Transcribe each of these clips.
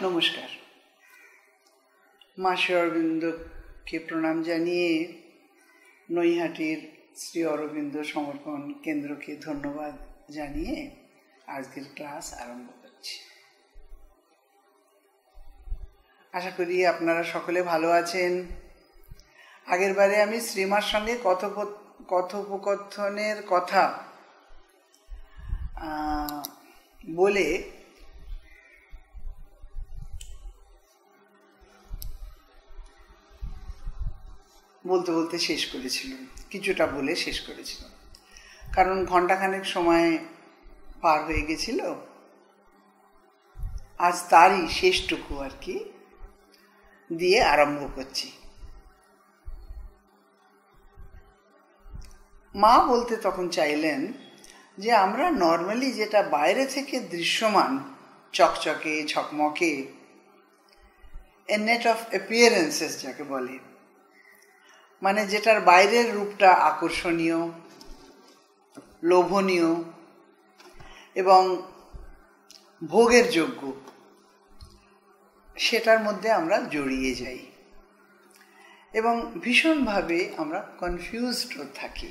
নমস্কার। মা শ্রী অরবিন্দকে প্রণাম জানিয়ে নৈহাটির শ্রী অরবিন্দ সমর্পণ কেন্দ্রকে ধন্যবাদ জানিয়ে আজকের ক্লাস আরম্ভ করছি। আশা করি আপনারা সকলে ভালো আছেন। আগের বারে আমি শ্রীমার সঙ্গে কথোপকথনের কথা বলে বলতে শেষ করেছিলাম, কিছুটা বলে শেষ করেছিলাম, কারণ ঘন্টাখানেক সময় পার হয়ে গেছিল। আজ তারই শেষটুকু আর কি দিয়ে আরম্ভ করছি। মা বলতে তখন চাইলেন যে আমরা নর্মালি যেটা বাইরে থেকে দৃশ্যমান, চকচকে ঝকমকে, এ নেট অফ অ্যাপিয়ারেন্সেস যাকে বলে, মানে যেটার বাইরের রূপটা আকর্ষণীয়, লোভনীয় এবং ভোগের যোগ্য, সেটার মধ্যে আমরা জড়িয়ে যাই এবং ভীষণভাবে আমরা কনফিউজড থাকি।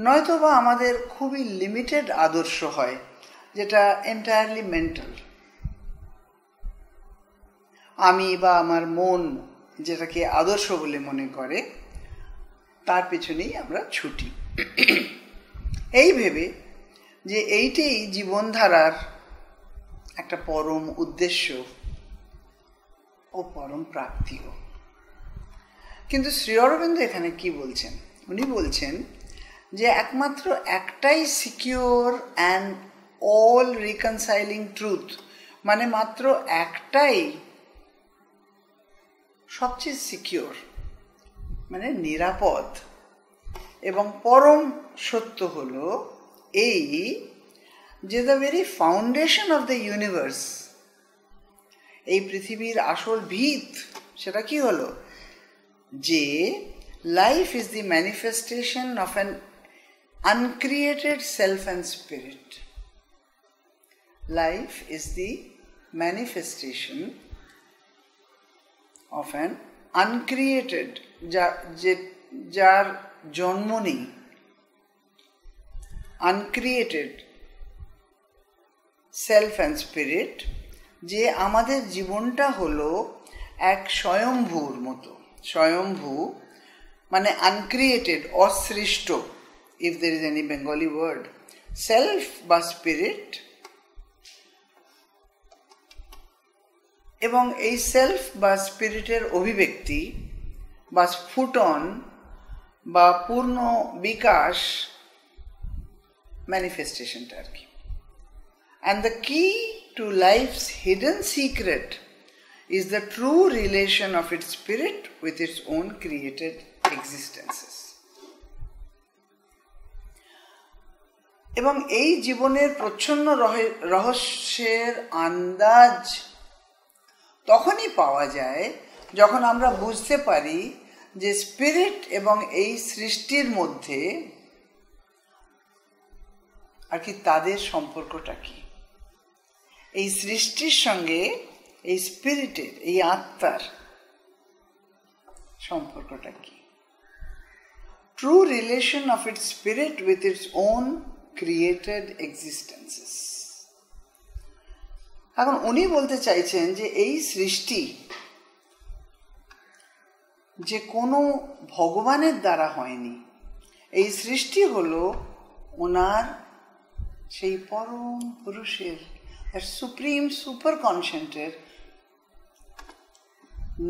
নয়তোবা আমাদের খুবই লিমিটেড আদর্শ হয়, যেটা এন্টায়ারলি মেন্টাল। আমি বা আমার মন যেটাকে আদর্শ বলে মনে করে, তার পেছনেই আমরা ছুটি, এই ভেবে যে এইটাই জীবনধারার একটা পরম উদ্দেশ্য ও পরম প্রাপ্তিও। কিন্তু শ্রী অরবিন্দ এখানে কি বলছেন? উনি বলছেন যে একমাত্র একটাই সিকিউর অ্যান্ড অল রিকনসাইলিং ট্রুথ, মানে মাত্র একটাই সবচেয়ে সিকিউর, মানে নিরাপদ এবং পরম সত্য হলো এই যে the very foundation of the universe, এই পৃথিবীর আসল ভিত, সেটা কি হলো? যে life is the manifestation of an uncreated self and spirit. Life is the manifestation of an uncreated, যার জন্ম নেই, uncreated self and spirit, যে আমাদের জীবনটা হলো এক স্বয়ম্ভূর মতো। স্বয়ম্ভূ মানে uncreated, অসৃষ্ট, if there is any Bengali word, self বা spirit, এবং এই সেলফ বা স্পিরিটের অভিব্যক্তি বা স্ফুটন বা পূর্ণ বিকাশ, ম্যানিফেস্টেশনটা আর কি। And the key to life's hidden secret is the true relation of its spirit with its own created existences. এবং এই জীবনের প্রচ্ছন্ন রহস্যের আন্দাজ তখনই পাওয়া যায় যখন আমরা বুঝতে পারি যে স্পিরিট এবং এই সৃষ্টির মধ্যে আর কি তাদের সম্পর্কটা কি, এই সৃষ্টির সঙ্গে এই স্পিরিটের, এই আত্মার সম্পর্কটা কি। True relation of its spirit with its own created existences. এখন উনি বলতে চাইছেন যে এই সৃষ্টি যে কোনো ভগবানের দ্বারা হয়নি, এই সৃষ্টি হলো ওনার সেই পরম পুরুষের, সুপ্রিম সুপার কনসেন্টের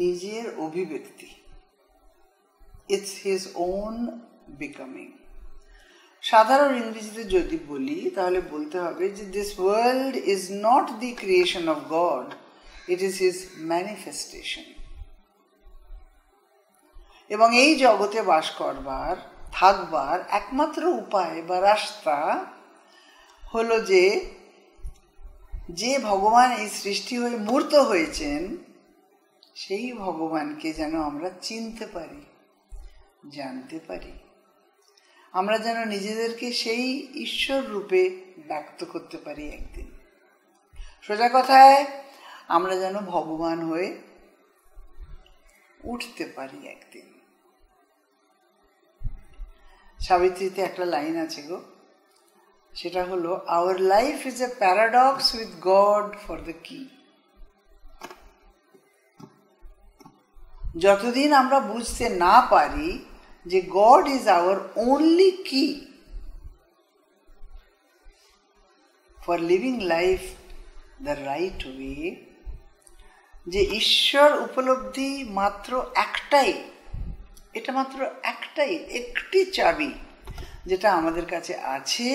নিজের অভিব্যক্তি। It's his own becoming. সাধারণ ইংরেজিতে যদি বলি তাহলে বলতে হবে যে this world is not the creation of god, it is his manifestation. এবং এই জগতে বাস করবার, থাকবার একমাত্র উপায় বা রাস্তা হলো যে ভগবান এই সৃষ্টি হয়ে মূর্ত হয়েছেন, সেই ভগবানকে যেন আমরা চিনতে পারি, জানতে পারি, আমরা যেন নিজেদেরকে সেই ঈশ্বর রূপে ব্যক্ত করতে পারি একদিন। সোজা কথায় আমরা যেন ভগবান হয়ে উঠতে পারি একদিন। সাবিত্রীতে একটা লাইন আছে গো, সেটা হলো, our life is a paradox with god for the কি। যতদিন আমরা বুঝতে না পারি যে গড ইজ আওয়ার ওনলি কি for living life the right way, যে ঈশ্বর উপলব্ধি মাত্র একটাই, এটা মাত্র একটাই, একটি চাবি যেটা আমাদের কাছে আছে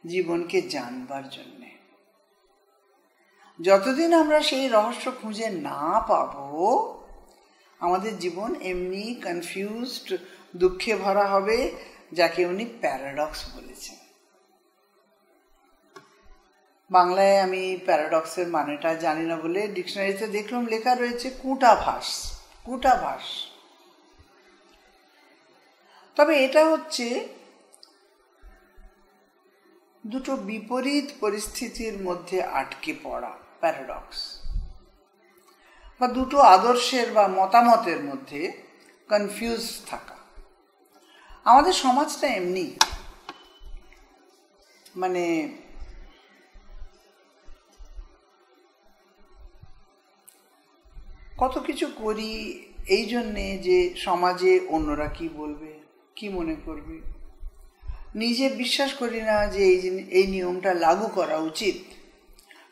জীবনকে জানবার জন্যে। যতদিন আমরা সেই রহস্য খুঁজে না পাবো, আমাদের জীবন এমনি কনফিউজড, দুঃখে ভরা হবে, যাকে উনি প্যারাডক্স বলেছেন। বাংলায় আমি প্যারাডক্সের মানেটা জানি না বলে ডিকশনারিতে দেখলাম লেখা রয়েছে কূটাভাস। কূটাভাস, তবে এটা হচ্ছে দুটো বিপরীত পরিস্থিতির মধ্যে আটকে পড়া, প্যারাডক্স, বা দুটো আদর্শের বা মতামতের মধ্যে কনফিউজ থাকা। আমাদের সমাজটা এমনি, মানে কত কিছু করি এই জন্যে যে সমাজে অন্যরা কি বলবে, কি মনে করবে। নিজে বিশ্বাস করি না যে এই নিয়মটা লাগু করা উচিত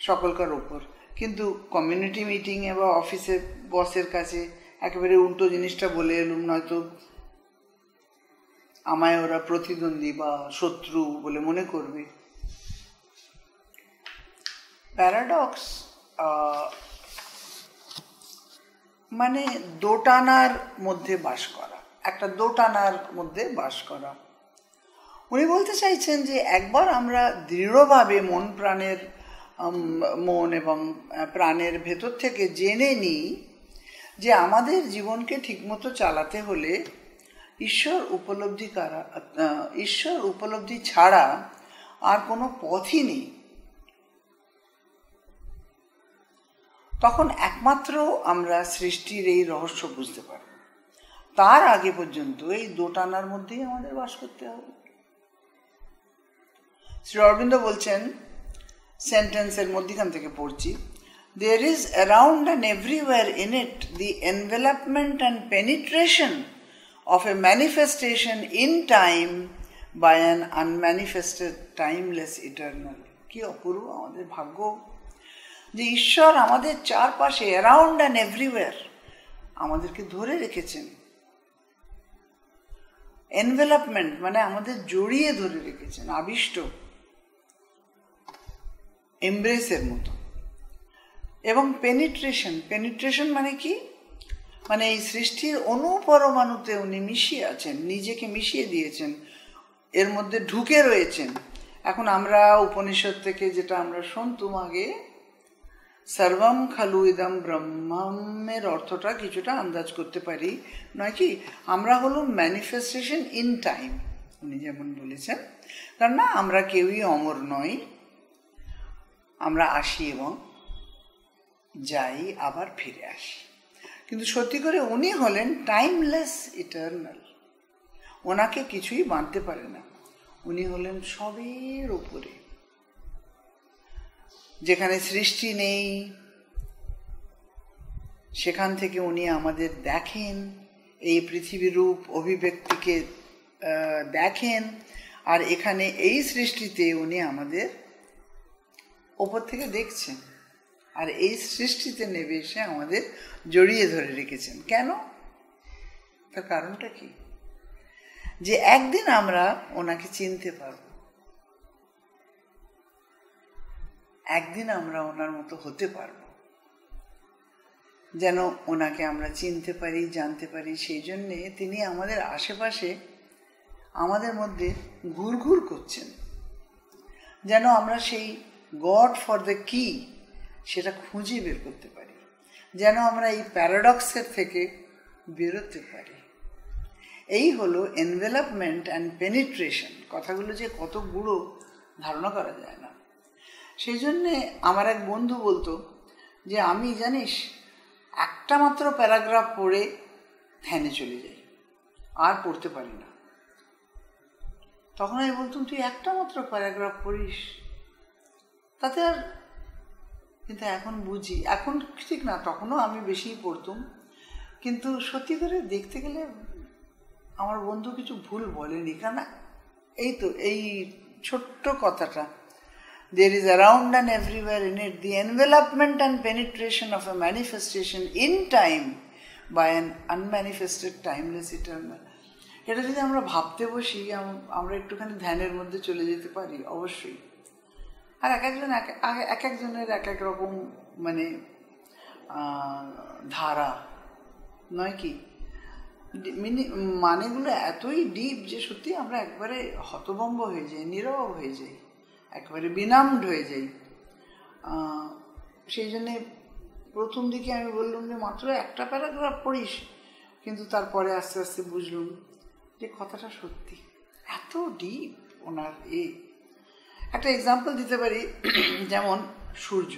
সকলকার ওপর, কিন্তু কমিউনিটি মিটিংয়ে বা অফিসে বসের কাছে একেবারে উল্টো জিনিসটা বলে এলুম, নয়তো আমায় ওরা প্রতিদ্বন্দ্বী বা শত্রু বলে মনে করবে। প্যারাডক্স মানে দোটানার মধ্যে বাস করা, একটা দোটানার মধ্যে বাস করা। উনি বলতে চাইছেন যে একবার আমরা দৃঢ়ভাবে মন এবং প্রাণের ভেতর থেকে জেনে নিই যে আমাদের জীবনকে ঠিকমতো চালাতে হলে ঈশ্বর উপলব্ধি ছাড়া আর কোনো পথই নেই, তখন একমাত্র আমরা সৃষ্টির এই রহস্য বুঝতে পারব। তার আগে পর্যন্ত এই দোটানার মধ্যেই আমাদের বাস করতে হবে। শ্রী অরবিন্দ বলছেন, সেন্টেন্সের মধ্যখান থেকে পড়ছি, there is around and everywhere in it the envelopment and penetration of a manifestation in time by an unmanifested timeless eternal. কি অপূর্ব আমাদের ভাগ্য যে ঈশ্বর আমাদের চারপাশে, অ্যারাউন্ড অ্যান্ড এভরিওয়্যার, আমাদেরকে ধরে রেখেছেন। এনভেলপমেন্ট মানে আমাদের জড়িয়ে ধরে রেখেছেন, আবিষ্ট, এমব্রেসের মতো। এবং পেনিট্রেশন মানে কি? মানে এই সৃষ্টির অনুপরমাণুতে উনি মিশিয়ে আছেন, নিজেকে মিশিয়ে দিয়েছেন, এর মধ্যে ঢুকে রয়েছেন। এখন আমরা উপনিষদ থেকে যেটা আমরা শুনতুম আগে, সর্বম খালু ইদম ব্রহ্মের অর্থটা কিছুটা আন্দাজ করতে পারি, নয় কি? আমরা হলো ম্যানিফেস্টেশন ইন টাইম, উনি যেমন বলেছেন। কারণ না, আমরা কেউই অমর নই, আমরা আসি এবং যাই, আবার ফিরে আসি। কিন্তু সত্যি করে উনি হলেন টাইমলেস ইটারনাল, ওনাকে কিছুই বাঁধতে পারে না। উনি হলেন সবের উপরে, যেখানে সৃষ্টি নেই সেখান থেকে উনি আমাদের দেখেন, এই পৃথিবীর রূপ অভিব্যক্তিকে দেখেন, আর এখানে এই সৃষ্টিতে উনি আমাদের ওপর থেকে দেখছেন, আর এই সৃষ্টিতে নেমে এসে আমাদের জড়িয়ে ধরে রেখেছেন। কেন? তার কারণটা কি? যে একদিন আমরা ওনাকে চিনতে পারব, একদিন আমরা ওনার মতো হতে পারব, যেন ওনাকে আমরা চিনতে পারি, জানতে পারি। সেই জন্যে তিনি আমাদের আশেপাশে, আমাদের মধ্যে ঘুরঘুর করছেন, যেন আমরা সেই গড ফর দ্য কি সেটা খুঁজে বের করতে পারি, যেন আমরা এই প্যারাডক্সের থেকে বেরোতে পারি। এই হলো এনভেলপমেন্ট অ্যান্ড পেনিট্রেশন। কথাগুলো যে কত গুঁড়ো ধারণা করা যায় না। সেই জন্যে আমার এক বন্ধু বলতো যে আমি জানিস একটা মাত্র প্যারাগ্রাফ পড়ে ধ্যানে চলে যাই, আর পড়তে পারি না। তখন আমি বলতাম তুই একটা মাত্র প্যারাগ্রাফ পড়িস, তাতে আর, কিন্তু এখন বুঝি, এখন ঠিক না, তখনও আমি বেশিই পড়তাম, কিন্তু সত্যি করে দেখতে গেলে আমার বন্ধু কিছু ভুল বলেনি। কেন এই তো এই ছোট্ট কথাটা, there is around and everywhere in it the envelopment and penetration of a manifestation in time by an unmanifested timeless eternal. এটা যদি আমরা ভাবতে বসি, আমরা একটুখানি ধ্যানের মধ্যে চলে যেতে পারি অবশ্যই। আর এক একজনের এক এক রকম মানে ধারা নয় কি, মানেগুলো এতই ডিপ যে সত্যি আমরা একবারে হতভম্ব হয়ে যাই, নীরব হয়ে যাই, একেবারে বিনামড হয়ে যাই। সেই জন্যে প্রথম দিকে আমি বললাম যে মাত্র একটা প্যারাগ্রাফ পড়িস, কিন্তু তারপরে আস্তে আস্তে বুঝলাম যে কথাটা সত্যি এত ডিপ ওনার। একটা এক্সাম্পল দিতে পারি, যেমন সূর্য।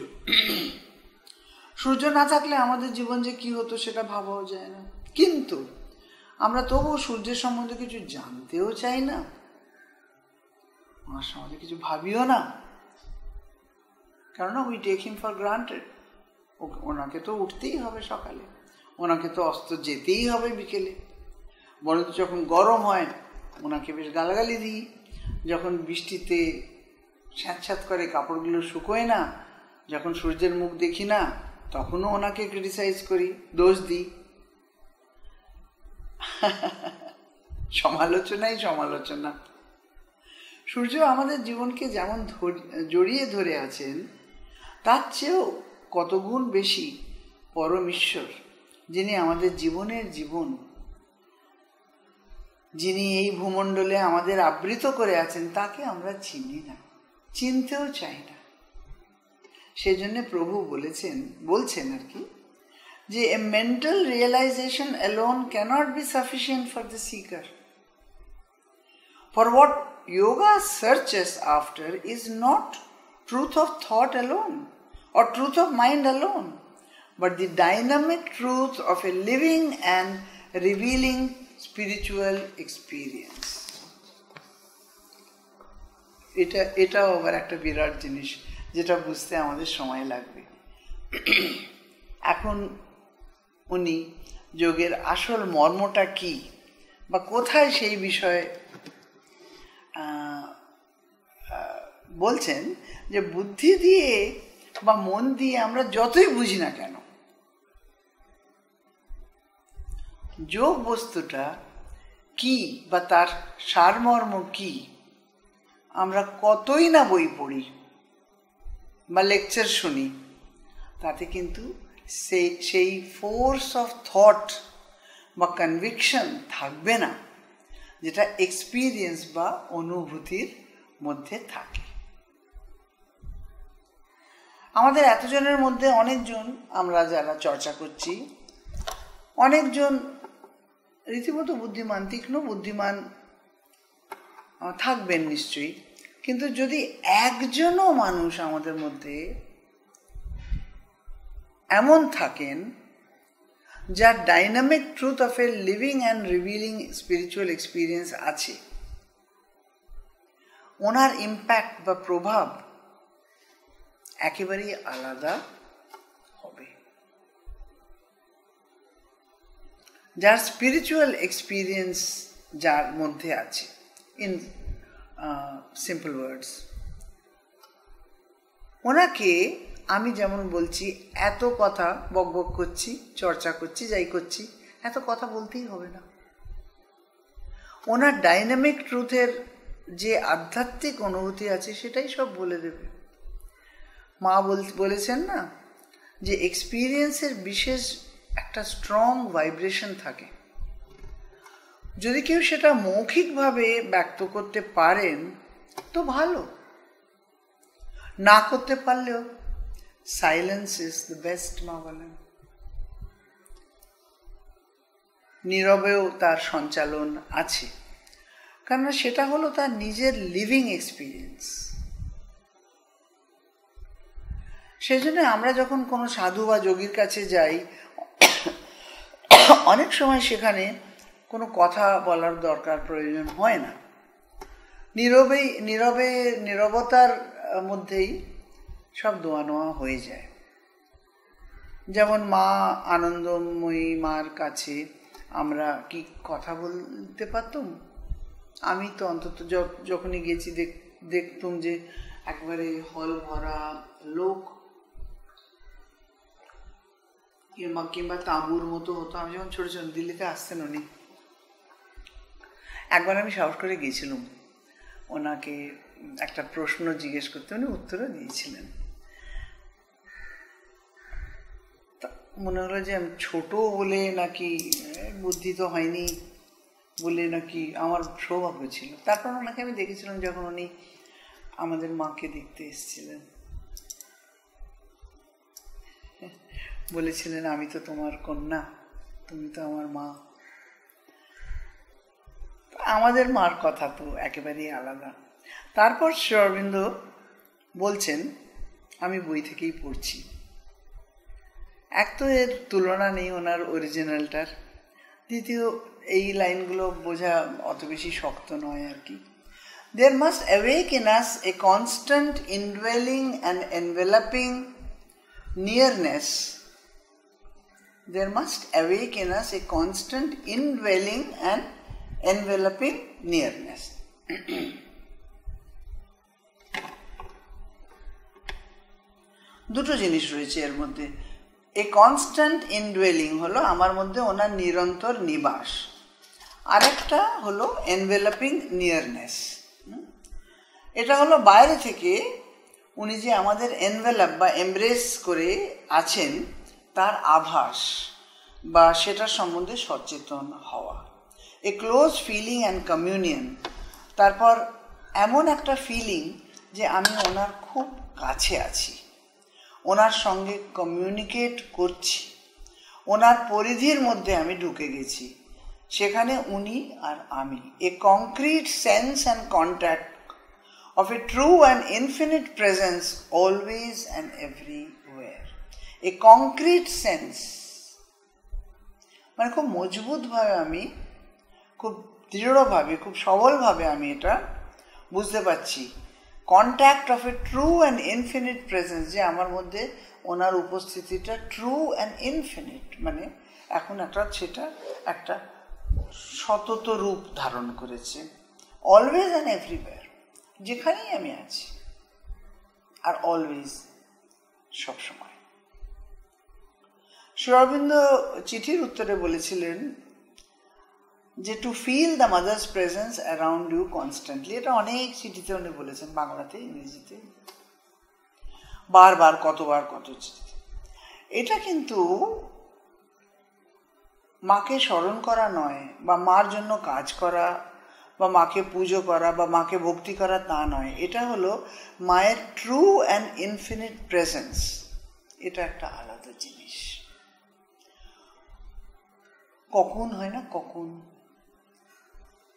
সূর্য না থাকলে আমাদের জীবন যে কি হতো সেটা ভাবাও যায় না, কিন্তু আমরা তবুও সূর্যের সম্বন্ধে কিছু জানতেও চাই না, ওনার সম্বন্ধে কিছু ভাবিও না, কেননা we take him for granted. ওনাকে তো উঠতেই হবে সকালে, ওনাকে তো অস্ত যেতেই হবে বিকেলে, বরং যখন গরম হয় ওনাকে বেশ গালাগালি দিই, যখন বৃষ্টিতে স্যাঁতস্যাঁত করে কাপড়গুলো শুকোয় না, যখন সূর্যের মুখ দেখি না তখনও ওনাকে ক্রিটিসাইজ করি, দোষ দিই। সমালোচনাই সমালোচনা। সূর্য আমাদের জীবনকে যেমন জড়িয়ে ধরে আছেন, তার চেয়েও কত গুণ বেশি পরম ঈশ্বর, যিনি আমাদের জীবনের জীবন, যিনি এই ভূমণ্ডলে আমাদের আবৃত করে আছেন, তাকে আমরা চিনি না, চিনতেও চাই না। সেজন্য প্রভু বলছেন আর কি, যে a mental realization alone cannot be sufficient for the seeker. For what yoga searches after is not truth of thought alone or truth of mind alone, but the dynamic truth of a living and revealing spiritual experience. এটাও আবার একটা বিরাট জিনিস, যেটা বুঝতে আমাদের সময় লাগবে। এখন উনি যোগের আসল মর্মটা কি বা কোথায় সেই বিষয়ে বলছেন, যে বুদ্ধি দিয়ে বা মন দিয়ে আমরা যতই বুঝি না কেন, যোগ বস্তুটা কি বা তার সারমর্ম কি, আমরা কতই না বই পড়ি বা লেকচার শুনি, তাতে কিন্তু সেই ফোর্স অফ থট বা কনভিকশন থাকবে না, যেটা এক্সপিরিয়েন্স বা অনুভূতির মধ্যে থাকে। আমাদের এতজনের মধ্যে অনেকজন, আমরা যারা চর্চা করছি, অনেকজন রীতিমতো বুদ্ধিমান, তীক্ষ্ণ বুদ্ধিমান থাকবেন নিশ্চয়ই, কিন্তু যদি একজনও মানুষ আমাদের মধ্যে এমন থাকেন যার dynamic truth of a living and revealing spiritual experience আছে, ওনার ইম্প্যাক্ট বা প্রভাব একেবারেই আলাদা হবে। যার স্পিরিচুয়াল এক্সপিরিয়েন্স যার মধ্যে আছে, ইন সিম্পল ওয়ার্ডস, ওনাকে আমি যেমন বলছি, এত কথা বকবক করছি, চর্চা করছি, যাই করছি, এত কথা বলতেই হবে না। ওনার ডাইনামিক ট্রুথের যে আধ্যাত্মিক অনুভূতি আছে সেটাই সব বলে দেবে। মা বলেছেন না, যে এক্সপিরিয়েন্সের বিশেষ একটা স্ট্রং ভাইব্রেশন থাকে। যদি কেউ সেটা মৌখিকভাবে ব্যক্ত করতে পারেন তো ভালো, না করতে পারলেও সাইলেন্স ইজ দ্য বেস্ট, মা বলেন। নীরবেও তার সঞ্চালন আছে, কারণ সেটা হলো তার নিজের লিভিং এক্সপিরিয়েন্স। সেই জন্য আমরা যখন কোনো সাধু বা যোগীর কাছে যাই, অনেক সময় সেখানে কোনো কথা বলার দরকার প্রয়োজন হয় না। নীরবতার মধ্যেই সব দোয়া নোয়া হয়ে যায়। যেমন মা আনন্দময়ী মার কাছে আমরা কি কথা বলতে পারতাম? আমি তো অন্তত যখনই গেছি দেখতুম যে একবারে হল ভরা লোক, কিংবা তাঁবুর মতো হতো। আমি যখন ছোট ছোট দিল্লিতে আসতেন উনি, একবার আমি সাহস করে গিয়েছিলাম ওনাকে একটা প্রশ্ন জিজ্ঞেস করতে, উনি উত্তরও দিয়েছিলেন। মনে হলো যে আমি ছোট বলে নাকি বুদ্ধি তো হয়নি বলে নাকি আমার সৌভাগ্য ছিল। তারপর ওনাকে আমি দেখেছিলাম যখন উনি আমাদের মাকে দেখতে এসেছিলেন, বলেছিলেন আমি তো তোমার কন্যা, তুমি তো আমার মা। আমাদের মার কথা তো একেবারেই আলাদা। তারপর শ্রী অরবিন্দ বলছেন, আমি বই থেকেই পড়ছি, এক তো এর তুলনা নেই ওনার অরিজিনালটার, দ্বিতীয় এই লাইনগুলো বোঝা অত বেশি শক্ত নয় আর কি। There must awake in us a constant indwelling and enveloping nearness. There must awake in us a constant indwelling and enveloping nearness. দুটো জিনিস রয়েছে এর মধ্যে। এ কনস্ট্যান্ট ইনডুয়েলিং হলো আমার মধ্যে ওনার নিরন্তর নিবাস, আরেকটা হলো এনভেলপিং নিয়ারনেস। এটা হলো বাইরে থেকে উনি যে আমাদের এনভেলপ বা এমব্রেস করে আছেন তার আভাস বা সেটার সম্বন্ধে সচেতন হওয়া। A close feeling and communion, তারপর এমন একটা ফিলিং যে আমি ওনার খুব কাছে আছি, ওনার সঙ্গে কমিউনিকেট করছি, ওনার পরিধির মধ্যে আমি ঢুকে গেছি, সেখানে উনি আর আমি। A concrete sense and contact of a true and infinite presence always and everywhere. A concrete sense, মানে খুব মজবুতভাবে আমি, খুব দৃঢ়ভাবে, খুব সবলভাবে আমি এটা বুঝতে পারছি। Contact of a true and infinite presence, যে আমার মধ্যে ওনার উপস্থিতিটা ট্রু অ্যান্ড ইনফিনিট, মানে এখন সেটা একটা সতত রূপ ধারণ করেছে। অলওয়েজ অ্যান্ড এভরিওয়্যার, যেখানেই আমি আছি, আর অলওয়েজ, সবসময়। শ্রী অরবিন্দ চিঠির উত্তরে বলেছিলেন যে to feel the mother's presence around you constantly. এটা অনেক চিঠিতে উনি বলেছেন, বাংলাতে, ইংরেজিতে, বারবার, কতবার, কত চিঠিতে। এটা কিন্তু মাকে স্মরণ করা নয়, বা মার জন্য কাজ করা, বা মাকে পুজো করা, বা মাকে ভক্তি করা, তা নয়। এটা হলো মায়ের ট্রু অ্যান্ড ইনফিনিট প্রেজেন্স। এটা একটা আলাদা জিনিস। কখন হয় না, কখন,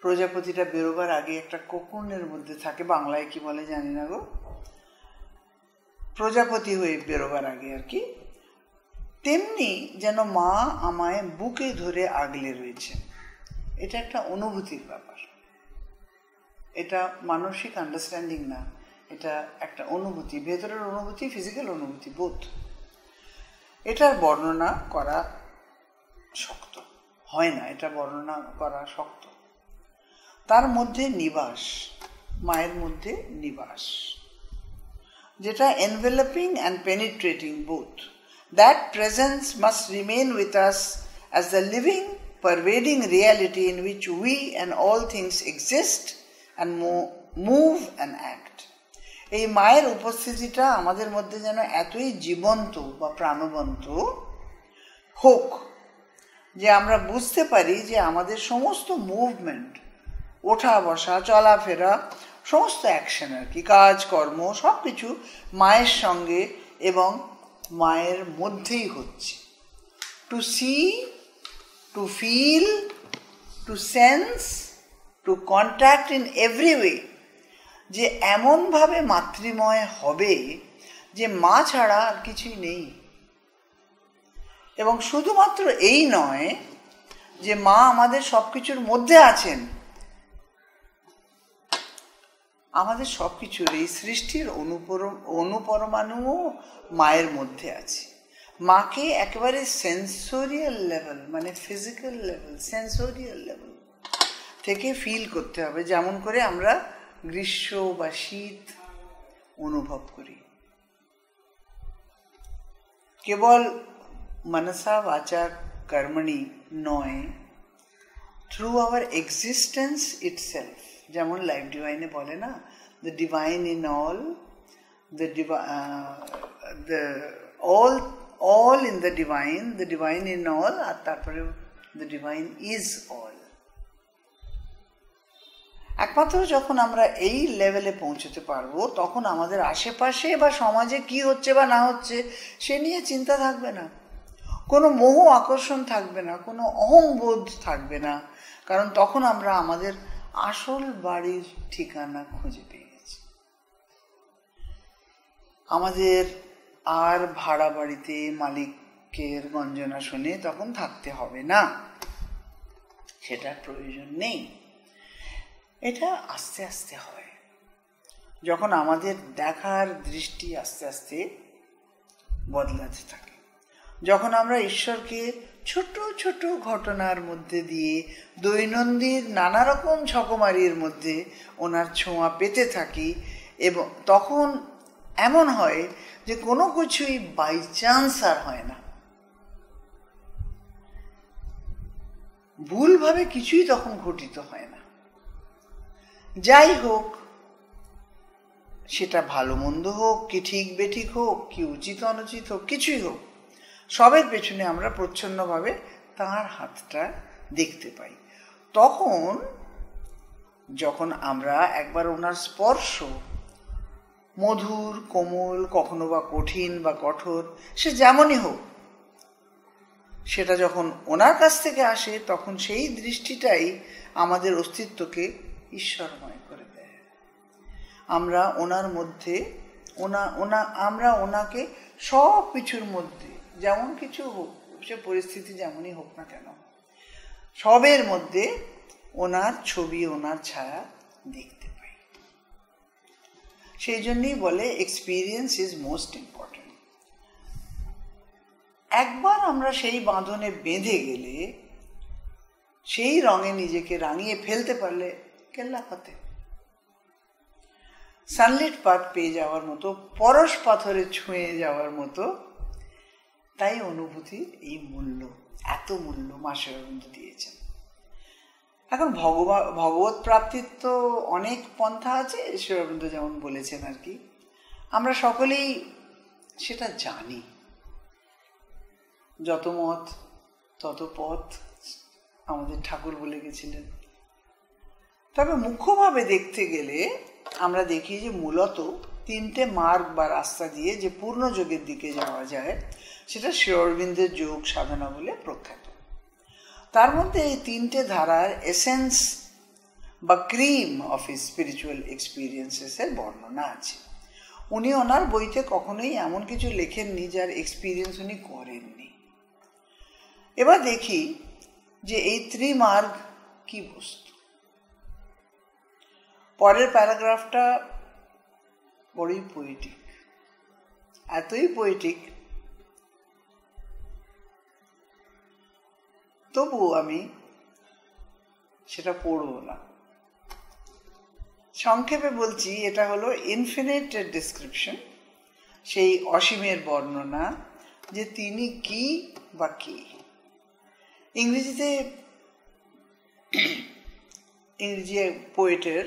প্রজাপতিটা বেরোবার আগে একটা কোকুনের মধ্যে থাকে, বাংলায় কি বলে জানি না গো, প্রজাপতি হয়ে বেরোবার আগে আর কি। তেমনি যেন মা আমায় বুকে ধরে আগলে রয়েছে। এটা একটা অনুভূতির ব্যাপার, এটা মানসিক আন্ডারস্ট্যান্ডিং না, এটা একটা অনুভূতি, ভেতরের অনুভূতি, ফিজিক্যাল অনুভূতি, বোধ। এটার বর্ণনা করা শক্ত হয় না, এটা বর্ণনা করা শক্ত। তার মধ্যে নিবাস, মায়ের মধ্যে নিবাস, যেটা এনভেলপিং and penetrating both. That presence must remain with us as the living pervading reality in which we and all things exist and move and act. এই মায়ের উপস্থিতিটা আমাদের মধ্যে যেন এতই জীবন্ত বা প্রাণবন্ত হোক যে আমরা বুঝতে পারি যে আমাদের সমস্ত মুভমেন্ট, ওঠা বসা, চলাফেরা, সমস্ত অ্যাকশন আর কি, কাজকর্ম, সব কিছু মায়ের সঙ্গে এবং মায়ের মধ্যেই হচ্ছে। To see, to feel, to sense, to contact in every way, যে এমনভাবে মাতৃময় হবে যে মা ছাড়া আর কিছুই নেই। এবং শুধুমাত্র এই নয় যে মা আমাদের সবকিছুর মধ্যে আছেন, আমাদের সবকিছুর এই সৃষ্টির অনুপরমাণুও মায়ের মধ্যে আছে। মাকে একেবারে সেন্সোরিয়াল লেভেল, মানে ফিজিক্যাল লেভেল, সেন্সোরিয়াল লেভেল থেকে ফিল করতে হবে, যেমন করে আমরা গ্রীষ্ম বা শীত অনুভব করি। কেবল মনসা বাচা কর্মণি নয়, থ্রু আওয়ার এক্সিস্টেন্স ইটসেলফ। যেমন লাইফ ডিভাইনে বলে না, the divine in all, all in the divine in all, আর তারপরে the divine is all। একমাত্র যখন আমরা এই লেভেলে পৌঁছতে পারবো, তখন আমাদের আশেপাশে বা সমাজে কি হচ্ছে বা না হচ্ছে সে নিয়ে চিন্তা থাকবে না, কোনো মোহ আকর্ষণ থাকবে না, কোনো অহংবোধ থাকবে না, কারণ তখন আমরা আমাদের আসল বাড়ির ঠিকানা খুঁজে পেয়ে গেছি। আমাদের আর ভাড়া বাড়িতে মালিকের গঞ্জনা শুনে তখন থাকতে হবে না, সেটার প্রয়োজন নেই। এটা আস্তে আস্তে হয়, যখন আমাদের দেখার দৃষ্টি আস্তে আস্তে বদলাতে থাকে, যখন আমরা ঈশ্বরকে ছোট ছোট ঘটনার মধ্যে দিয়ে, দৈনন্দিন নানা রকম ছকমারির মধ্যে ওনার ছোঁয়া পেতে থাকি, এবং তখন এমন হয় যে কোনো কিছুই বাই চান্স আর হয় না, ভুলভাবে কিছুই তখন ঘটিত হয় না। যাই হোক, সেটা ভালো মন্দ হোক, কি ঠিক বেঠিক হোক, কি উচিত অনুচিত হোক, কিছুই হোক, সবের পেছনে আমরা প্রচ্ছন্নভাবে তাঁর হাতটা দেখতে পাই। তখন যখন আমরা একবার ওনার স্পর্শ, মধুর, কোমল, কখনো বা কঠিন বা কঠোর, সে যেমনই হোক, সেটা যখন ওনার কাছ থেকে আসে, তখন সেই দৃষ্টিটাই আমাদের অস্তিত্বকে ঈশ্বরময় করে দেয়। আমরা ওনার মধ্যে আমরা ওনাকে সব কিছুর মধ্যে, যেমন কিছু হোক, সে পরিস্থিতি যেমনই হোক না কেন, সবের মধ্যে ওনার ছবি, ওনার ছায়া দেখতে পাই। সেই জন্যই বলে এক্সপিরিয়েন্স ইজ মোস্ট ইম্পর্টেন্ট। একবার আমরা সেই বাঁধনে বেঁধে গেলে, সেই রঙে নিজেকে রাঙিয়ে ফেলতে পারলে কেল্লা ফাতে। সানলিট পাত পেয়ে যাওয়ার মতো, পরশ পাথরে ছুঁয়ে যাওয়ার মতো, তাই অনুভূতির এই মূল্য, এত মূল্য মা শ্রীঅরবিন্দ দিয়েছেন। এখন ভগবত প্রাপ্তির তো অনেক পন্থা আছে, শ্রীঅরবিন্দ যেমন বলেছেন আর কি, আমরা সকলেই সেটা জানি। যত মত তত পথ আমাদের ঠাকুর বলে গেছিলেন। তবে মুখ্যভাবে দেখতে গেলে আমরা দেখি যে মূলত তিনটে মার্গ বা রাস্তা দিয়ে যে পূর্ণ যোগের দিকে যাওয়া যায়, সেটা শ্রীঅরবিন্দের যোগ সাধনা বলে প্রখ্যাত। তার মধ্যে এই তিনটে ধারার এসেন্স বা ক্রিম অফ হিজ স্পিরিচুয়াল এক্সপিরিয়েন্সেসের বর্ণনা আছে। উনি ওনার বইতে কখনোই এমন কিছু লেখেননি যার এক্সপিরিয়েন্স উনি করেননি। এবার দেখি যে এই ত্রিমার্গ কি বস্তু। পরের প্যারাগ্রাফটা বড়ই পোয়েটিক, এতই পোয়েটিক, তবুও আমি সেটা পড়ব না। সংক্ষেপে বলছি, এটা হলো ইনফিনিট ডিসক্রিপশন, সেই অসীমের বর্ণনা, যে তিনি কি বা কি। ইংরেজি পোয়েটের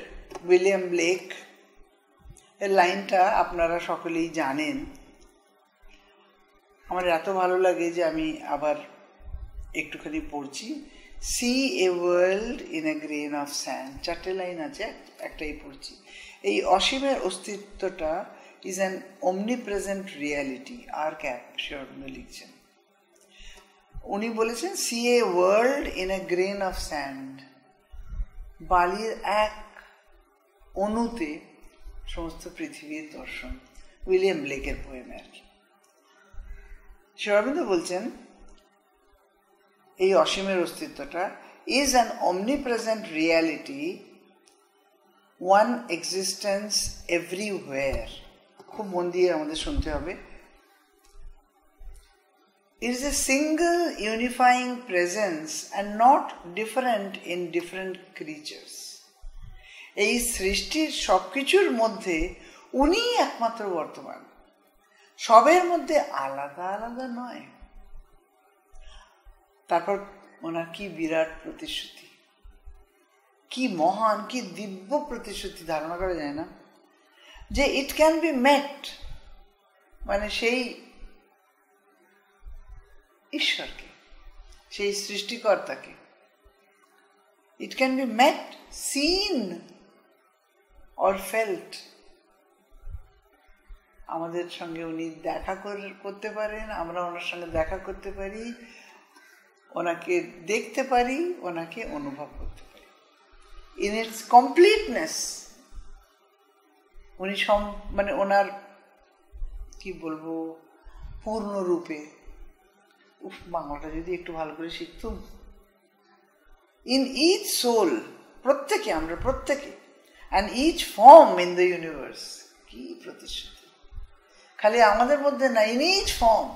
উইলিয়াম ব্লেক এর লাইনটা আপনারা সকলেই জানেন। আমার এত ভালো লাগে যে আমি আবার একটুখানি পড়ছি। See a world in a grain of sand, চারটে লাইন আছে, একটাই পড়ছি। এই অসীমের অস্তিত্বটা ইজ অ্যান omnipresent রিয়ালিটি। আর ক্যাপ শ্রীঅরবিন্দ লিখছেন, উনি বলেছেন see a world in a grain of sand, বালির এক অণুতে সমস্ত পৃথিবীর দর্শন। উইলিয়াম ব্লেকের পোয়েমে আর কি। শ্রী অরবিন্দ বলছেন এই অসীমের অস্তিত্বটা is an omnipresent reality, one existence everywhere. খুব মন দিয়ে আমাদের শুনতে হবে। It is a single unifying presence and not different in different creatures. এই সৃষ্টির সবকিছুর মধ্যে উনিই একমাত্র বর্তমান, সবের মধ্যে আলাদা আলাদা নয়। তারপর ওনার কি বিরাট প্রতিশ্রুতি, কি মহান, কি দিব্য প্রতিশ্রুতি, ধারণা করা যায় না। যে ইট ক্যান বি মেট, মানে সেই ঈশ্বরকে, সেই সৃষ্টিকর্তাকে, it can be met, seen or felt. আমাদের সঙ্গে উনি দেখা করতে পারেন, আমরা ওনার সঙ্গে দেখা করতে পারি, ওনাকে দেখতে পারি, ওনাকে অনুভব করতে পারি ইন ইটস কমপ্লিটনেস। উনি মানে ওনার কি বলবো, পূর্ণরূপে, বাংলাটা যদি একটু ভালো করে শিখতুম। ইন ইচ সোল, প্রত্যেকে, আমরা প্রত্যেকে, and each form in the universe. কি প্রতিশ্রুতি! খালি আমাদের মধ্যে না, ইন ইচ ফর্ম,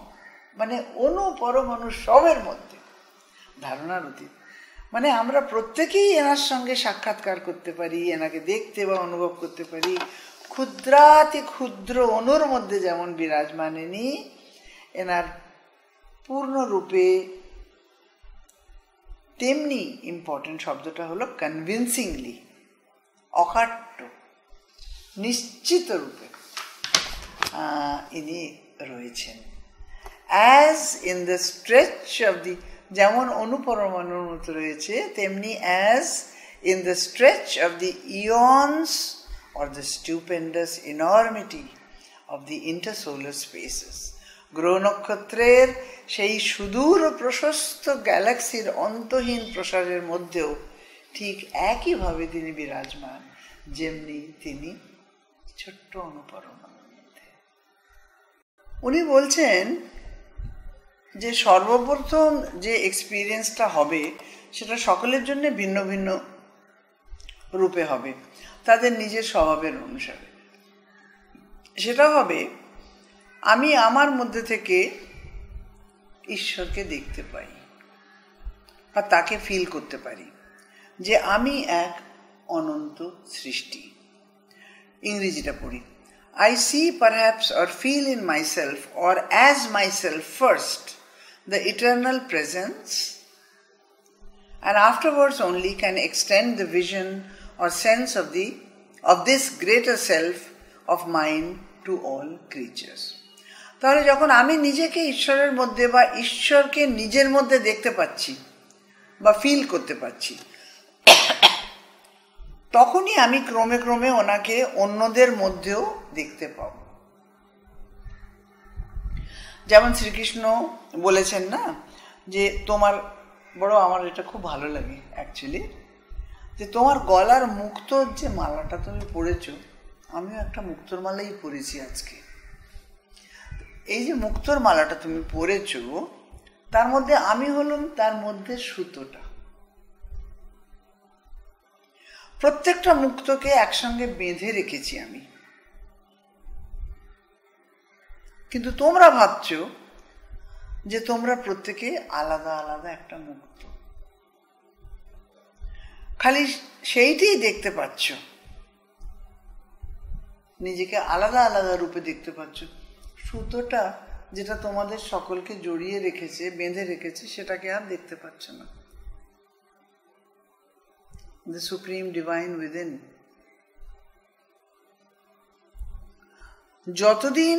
মানে অণু পরমাণু সবের মধ্যে। ধারণার অতীত, মানে আমরা প্রত্যেকেই এনার সঙ্গে সাক্ষাৎকার করতে পারি, এনাকে দেখতে বা অনুভব করতে পারি। ক্ষুদ্রাতি ক্ষুদ্র অণুর মধ্যে যেমন বিরাজমান ইনি, এনার পূর্ণরূপে তেমনি ইম্পর্টেন্ট শব্দটা হলো কনভিন্সিংলি, অকাট্য, নিশ্চিত রূপে ইনি রয়েছেন। As in the stretch of the, যেমন অনুপরমাণুর মতো রয়েছে, তেমনি as in the stretch of the aeons or the stupendous enormity of the intersolar spaces. গ্রহ নক্ষত্রের সেই সুদূর প্রশস্ত গ্যালাক্সির অন্তহীন প্রসারের মধ্যেও ঠিক একইভাবে তিনি বিরাজমান, যেমনি তিনি ছোট্ট অনুপরমাণুর মধ্যে। উনি বলছেন যে সর্বপ্রথম যে এক্সপিরিয়েন্সটা হবে সেটা সকলের জন্য ভিন্ন ভিন্ন রূপে হবে, তাদের নিজের স্বভাবের অনুসারে। সেটা হবে, আমি আমার মধ্যে থেকে ঈশ্বরকে দেখতে পাই বা তাকে ফিল করতে পারি যে আমি এক অনন্ত সৃষ্টি। ইংরেজিটা পড়ি। I see perhaps or feel in myself or as myself first the eternal presence, and afterwards only can extend the vision or sense of this greater self of mine to all creatures. তাহলে যখন আমি নিজেকে ঈশ্বরের মধ্যে বা ঈশ্বরকে নিজের মধ্যে দেখতে পাচ্ছি বা ফিল করতে পাচ্ছি, তখনই আমি ক্রমে ক্রমে ওনাকে অন্যদের মধ্যেও দেখতে পাব। যেমন শ্রীকৃষ্ণ বলেছেন না, যে তোমার বড়, আমার এটা খুব ভালো লাগে অ্যাকচুয়ালি, যে তোমার গলার মুক্তোর যে মালাটা তুমি পরেছো, আমিও একটা মুক্তোর মালাই পরেছি আজকে। এই যে মুক্তোর মালাটা তুমি পরেছো, তার মধ্যে আমি হলাম তার মধ্যে সুতোটা। প্রত্যেকটা মুক্তোকে একসঙ্গে বেঁধে রেখেছি আমি, কিন্তু তোমরা ভাবছো যে তোমরা প্রত্যেকে আলাদা আলাদা একটা মুক্ত, খালি সেইটাই দেখতে পাচ্ছ, নিজেকে আলাদা আলাদা রূপে দেখতে পাচ্ছ। সুতোটা যেটা তোমাদের সকলকে জড়িয়ে রেখেছে, বেঁধে রেখেছে, সেটাকে আর দেখতে পাচ্ছ না। The supreme divine within. যতদিন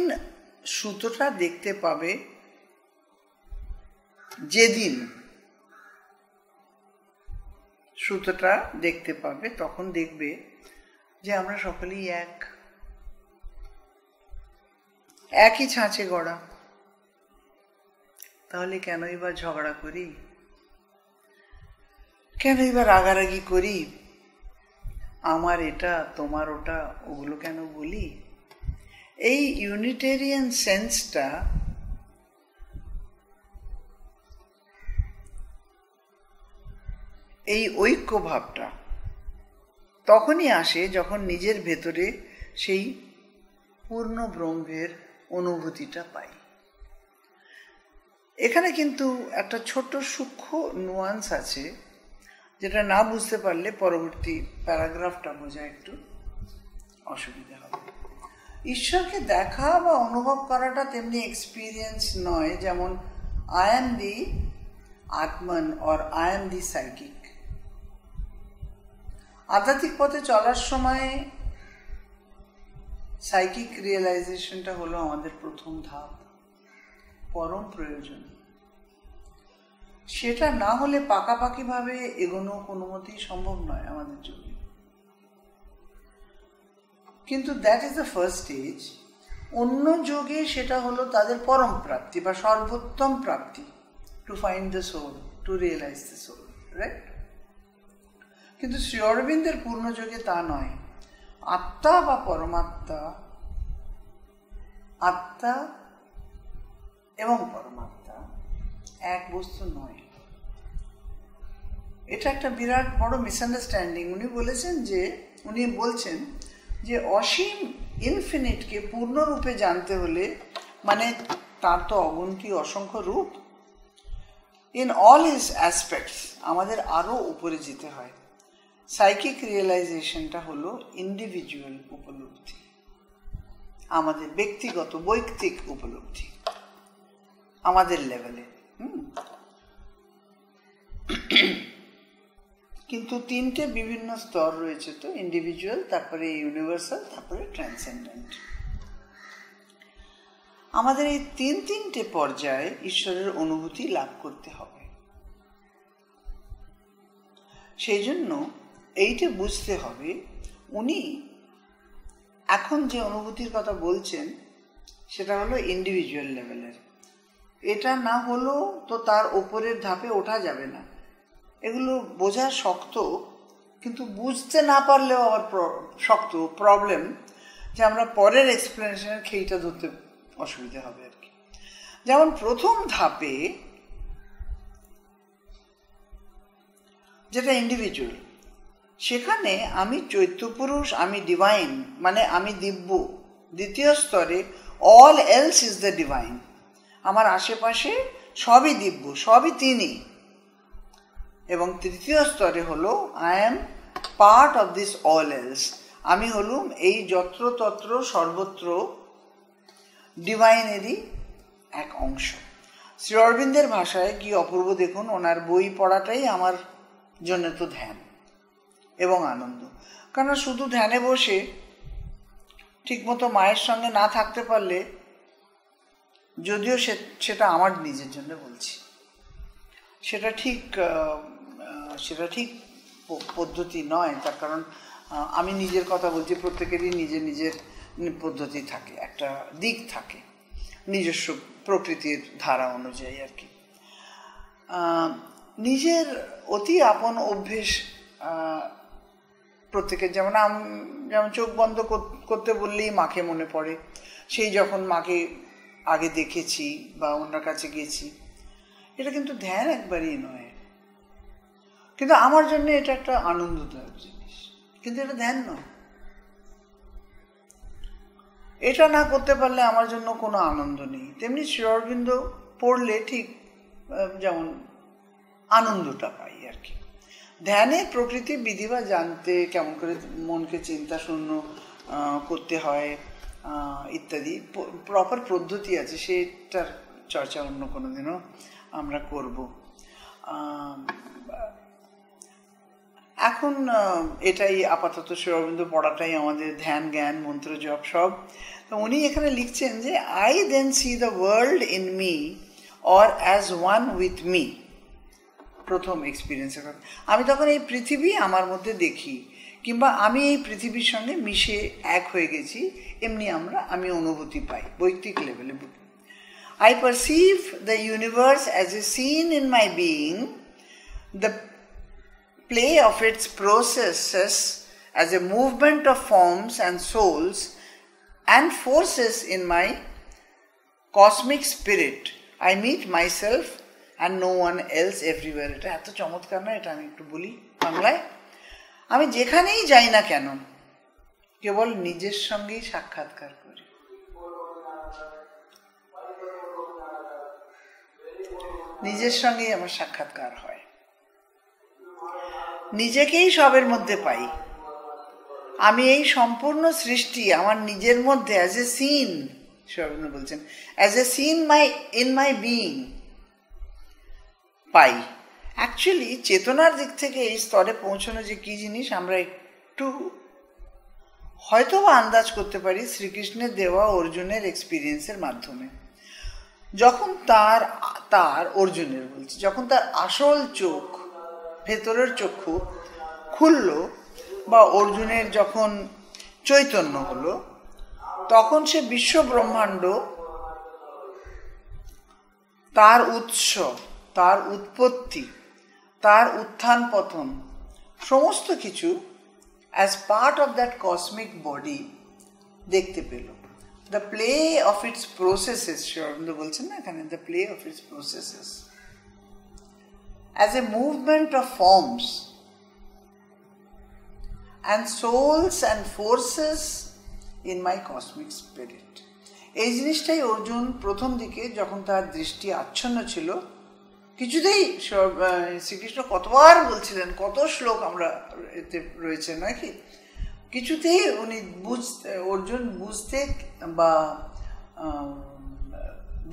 সুতোটা দেখতে পাবে, যেদিন সুতোটা দেখতে পাবে, তখন দেখবে যে আমরা সকলেই একই ছাঁচে গড়া। তাহলে কেনই বা ঝগড়া করি, কেনই বা রাগারাগি করি, আমার এটা তোমার ওটা, ওগুলো কেন বলি? এই ইউনিটেরিয়ান সেন্সটা এই ঐক্য ভাবটা তখনই আসে যখন নিজের ভেতরে সেই পূর্ণ ব্রহ্মের অনুভূতিটা পাই। এখানে কিন্তু একটা ছোট্ট সূক্ষ্ম নুয়ান্স আছে, যেটা না বুঝতে পারলে পরবর্তী প্যারাগ্রাফটা বোঝা একটু অসুবিধা হবে। ঈশ্বরকে দেখা বা অনুভব করাটা তেমনি এক্সপিরিয়েন্স নয় যেমন I am the Atman or I am the psychic. আধ্যাত্মিক পথে চলার সময় সাইকিক রিয়েলাইজেশনটা হলো আমাদের প্রথম ধাপ, পরম প্রয়োজন। সেটা না হলে পাকাপাকিভাবে এগোনো কোনো মতেই সম্ভব নয় আমাদের জন্য। কিন্তু that is the first stage. অন্য যোগে সেটা হলো তাদের পরম প্রাপ্তি বা সর্বোত্তম প্রাপ্তি, to find the soul, to realise the soul, right? কিন্তু শ্রী অরবিন্দের পূর্ণযোগে তা নয়। আত্মা বা পরমাত্মা, আত্মা এবং পরমাত্মা এক বস্তু নয়। এটা একটা বিরাট বড় মিসআন্ডারস্ট্যান্ডিং। উনি বলছেন যে অসীম ইনফিনিটকে পূর্ণরূপে জানতে হলে মানে তার তো অগুন্তি অসংখ্য রূপ, ইন অল হিজ অ্যাসপেক্টস আমাদের আরও উপরে যেতে হয়। সাইকিক রিয়েলাইজেশনটা হলো ইন্ডিভিজুয়াল উপলব্ধি, আমাদের ব্যক্তিগত বৈয়ক্তিক উপলব্ধি আমাদের লেভেলে। কিন্তু তিনটে বিভিন্ন স্তর রয়েছে তো, ইন্ডিভিজুয়াল, তারপরে ইউনিভার্সাল, তারপরে ট্রান্সেন্ডেন্ট। আমাদের এই তিনটে পর্যায়ে ঈশ্বরের অনুভূতি লাভ করতে হবে। সেই জন্য এইটা বুঝতে হবে উনি এখন যে অনুভূতির কথা বলছেন সেটা হলো ইন্ডিভিজুয়াল লেভেলের। এটা না হলেও তো তার ওপরের ধাপে ওঠা যাবে না। এগুলো বোঝা শক্ত, কিন্তু বুঝতে না পারলেও আবার শক্ত প্রবলেম, যে আমরা পরের এক্সপ্লেনেশনের খেইটা ধরতে অসুবিধা হবে আর কি। যেমন প্রথম ধাপে যেটা ইন্ডিভিজুয়াল, সেখানে আমি চৈত্যপুরুষ, আমি ডিভাইন, মানে আমি দিব্য। দ্বিতীয় স্তরে all else is the divine, আমার আশেপাশে সবই দিব্য, সবই তিনি। এবং তৃতীয় স্তরে হলো I am part of this all else, আমি হলুম এই যত্রতত্র সর্বত্র ডিভাইনেরই এক অংশ। শ্রী অরবিন্দের ভাষায় কি অপূর্ব দেখুন, ওনার বই পড়াটাই আমার জন্য তো ধ্যান এবং আনন্দ। কারণ শুধু ধ্যানে বসে ঠিকমতো মায়ের সঙ্গে না থাকতে পারলে, যদিও সেটা আমার নিজের জন্য বলছি, সেটা ঠিক পদ্ধতি নয়। তার কারণ আমি নিজের কথা বলছি, প্রত্যেকেরই নিজের নিজের পদ্ধতি থাকে, একটা দিক থাকে নিজস্ব প্রকৃতির ধারা অনুযায়ী আর কি। নিজের অতি আপন অভ্যেস প্রত্যেকের, যেমন চোখ বন্ধ করতে বললেই মাকে মনে পড়ে, সেই যখন মাকে আগে দেখেছি বা ওনার কাছে গেছি। এটা কিন্তু ধ্যান একবারই নয়, কিন্তু আমার জন্য এটা একটা আনন্দদায়ক জিনিস, কিন্তু এটা ধ্যান নয়। এটা না করতে পারলে আমার জন্য কোনো আনন্দ নেই। তেমনি শ্রী অরবিন্দ পড়লে ঠিক যেমন আনন্দটা পাই আর কি। ধ্যানে প্রকৃতি বিধিবা জানতে, কেমন করে মনকে চিন্তা শূন্য করতে হয় ইত্যাদি প্রপার পদ্ধতি আছে, সেটার চর্চা অন্য কোনো দিনও আমরা করব। এখন এটাই আপাতত শ্রী অরবিন্দ পড়াটাই আমাদের ধ্যান, জ্ঞান, মন্ত্র জপ সব। তো উনি এখানে লিখছেন যে I then see the world in me or as one with me. প্রথম এক্সপিরিয়েন্সের কথা, আমি তখন এই পৃথিবী আমার মধ্যে দেখি, কিংবা আমি এই পৃথিবীর সঙ্গে মিশে এক হয়ে গেছি, এমনি আমি অনুভূতি পাই বৈয়ক্তিক লেভেলে। I perceive the universe as a scene in my being, the play of its processes as a movement of forms and souls and forces in my cosmic spirit. I meet myself and no one else everywhere. এটা এত চমৎকার না? এটা আমি একটু বলি বাংলায়। আমি যেখানেই যাই না কেন কেবল নিজের সঙ্গেই সাক্ষাৎকার করি। নিজের সঙ্গেই আমার সাক্ষাৎকার হয়, নিজেকেই সবের মধ্যে পাই। আমি এই সম্পূর্ণ সৃষ্টি আমার নিজের মধ্যে অ্যাজ এ সিন, সর্বজ্ঞ বলছেন, as a scene in my being pi. Actually চেতনার দিক থেকে এই স্তরে পৌঁছানো যে কি জিনিস আমরা একটু হয়তো বা আন্দাজ করতে পারি শ্রীকৃষ্ণের দেওয়া অর্জুনের এক্সপিরিয়েন্সের মাধ্যমে। যখন তার অর্জুনের বলছি, যখন তার আসল চোখ, ভেতরের চক্ষু খুলল বা অর্জুনের যখন চৈতন্য হলো, তখন সে বিশ্ব ব্রহ্মাণ্ড, তার উৎস, তার উৎপত্তি, তার উত্থান পতন, সমস্ত কিছু as part of that cosmic body দেখতে পেল। The play of its processes, সর্বজ্ঞ বলছেন না এখানে, the play of its processes as a movement of forms and souls and forces in my cosmic spirit. এই জিনিসটাই অর্জুন প্রথম দিকে যখন তার দৃষ্টি আচ্ছন্ন ছিল, কিছুতেই শ্রীকৃষ্ণ কতবার বলছিলেন, কত শ্লোক আমরা এতে রয়েছে নয় কি, কিছুতেই উনি অর্জুন বুঝতে বা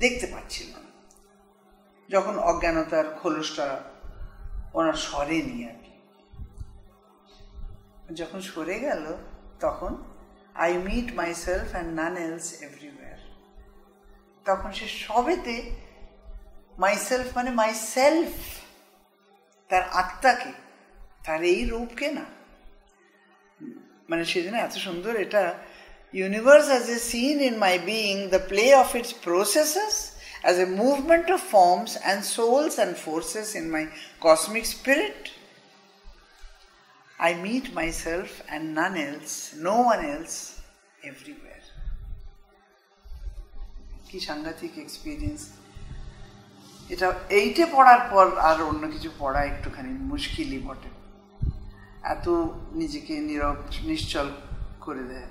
দেখতে পাচ্ছিল না, যখন অজ্ঞানতার খোলসটা ওনার সরেনি আর কি। যখন সরে গেল তখন I meet myself and none else everywhere, তখন সে সবেতে মাইসেলফ মানে মাই সেলফ, তার আত্মাকে, তার এই রূপকে না, মানে সেজন্য এত সুন্দর এটা, universe as a scene in my being, the play of its processes as a movement of forms and souls and forces in my cosmic spirit, I meet myself and none else, no one else, everywhere. কি সাংঘাতিক experience এটা! এইটে পড়ার পর আর অন্য কিছু পড়া একটুখানি মুশকিলই বটে, এত নিজেকে নীরব নিশ্চল করে দেয়।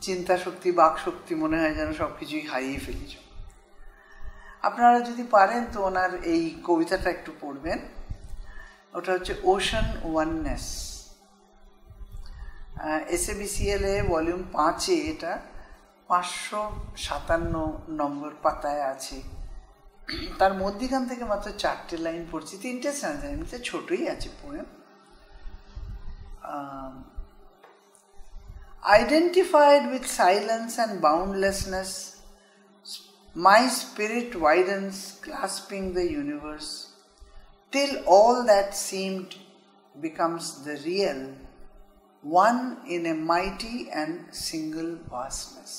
চিন্তা শক্তি, বাক শক্তি মনে হয় যেন সব কিছুই হারিয়ে ফেলিছ। আপনারা যদি পারেন তো ওনার এই কবিতাটা একটু পড়বেন, ওটা হচ্ছে ওশান ওয়াননেস, SABCL ভলিউম 5-এ, এটা 557 নম্বর পাতায় আছে। তার মধ্যখান থেকে মাত্র 4টে লাইন পড়ছি, 3টে স্ট্যান্সা, এমনিতে ছোটই আছে poem. Identified with silence and boundlessness, my spirit widens, clasping the universe, till all that seemed becomes the real, one in a mighty and single vastness.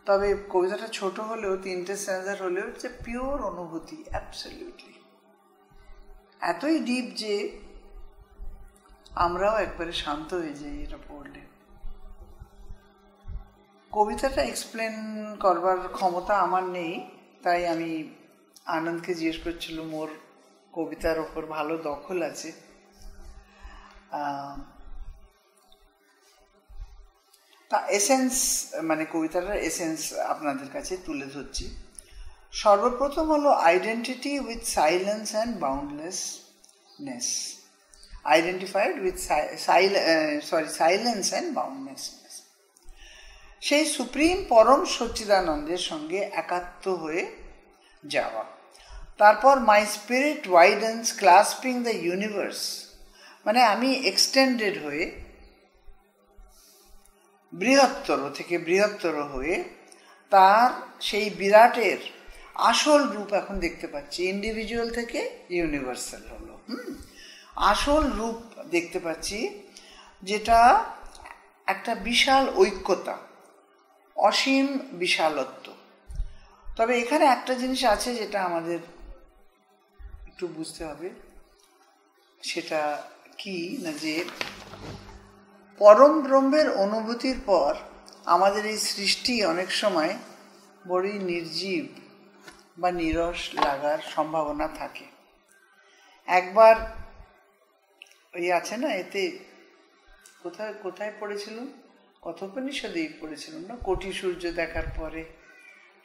তবে কবিতাটা ছোট হলেও, 3টে স্ট্যান্সা হলেও, হচ্ছে পিওর অনুভূতি, অ্যাবসলিউটলি এতই ডিপ যে আমরাও একবারে শান্ত হয়ে যাই এটা পড়লে। কবিতাটা এক্সপ্লেন করবার ক্ষমতা আমার নেই, তাই আমি আনন্দকে জিজ্ঞেস করছিলাম, ওর কবিতার ওপর ভালো দখল আছে। তা এসেন্স, মানে কবিতাটার এসেন্স আপনাদের কাছে তুলে ধরছি। সর্বপ্রথম হলো identity with silence and boundlessness, identified with silence and boundlessness, সেই সুপ্রিম পরম সচ্চিদানন্দের সঙ্গে একাত্ম হয়ে যাওয়া। তারপর my spirit widens, clasping the universe, মানে আমি এক্সটেন্ডেড হয়ে, বৃহত্তর থেকে বৃহত্তর হয়ে তার সেই বিরাটের আসল রূপ এখন দেখতে পাচ্ছি। ইন্ডিভিজুয়াল থেকে ইউনিভার্সাল হলো, আসল রূপ দেখতে পাচ্ছি, যেটা একটা বিশাল ঐক্যতা, অসীম বিশালত্ব। তবে এখানে একটা জিনিস আছে যেটা আমাদের একটু বুঝতে হবে, সেটা কি না, যে পরম ব্রহ্মের অনুভূতির পর আমাদের এই সৃষ্টি অনেক সময় বড়ই নির্জীব বা নিরস লাগার সম্ভাবনা থাকে। একবার ওই আছে না, এতে কোথায় কোথায় পড়েছিলাম, কথোপনিষদেই পড়েছিলাম না, কোটি সূর্য দেখার পরে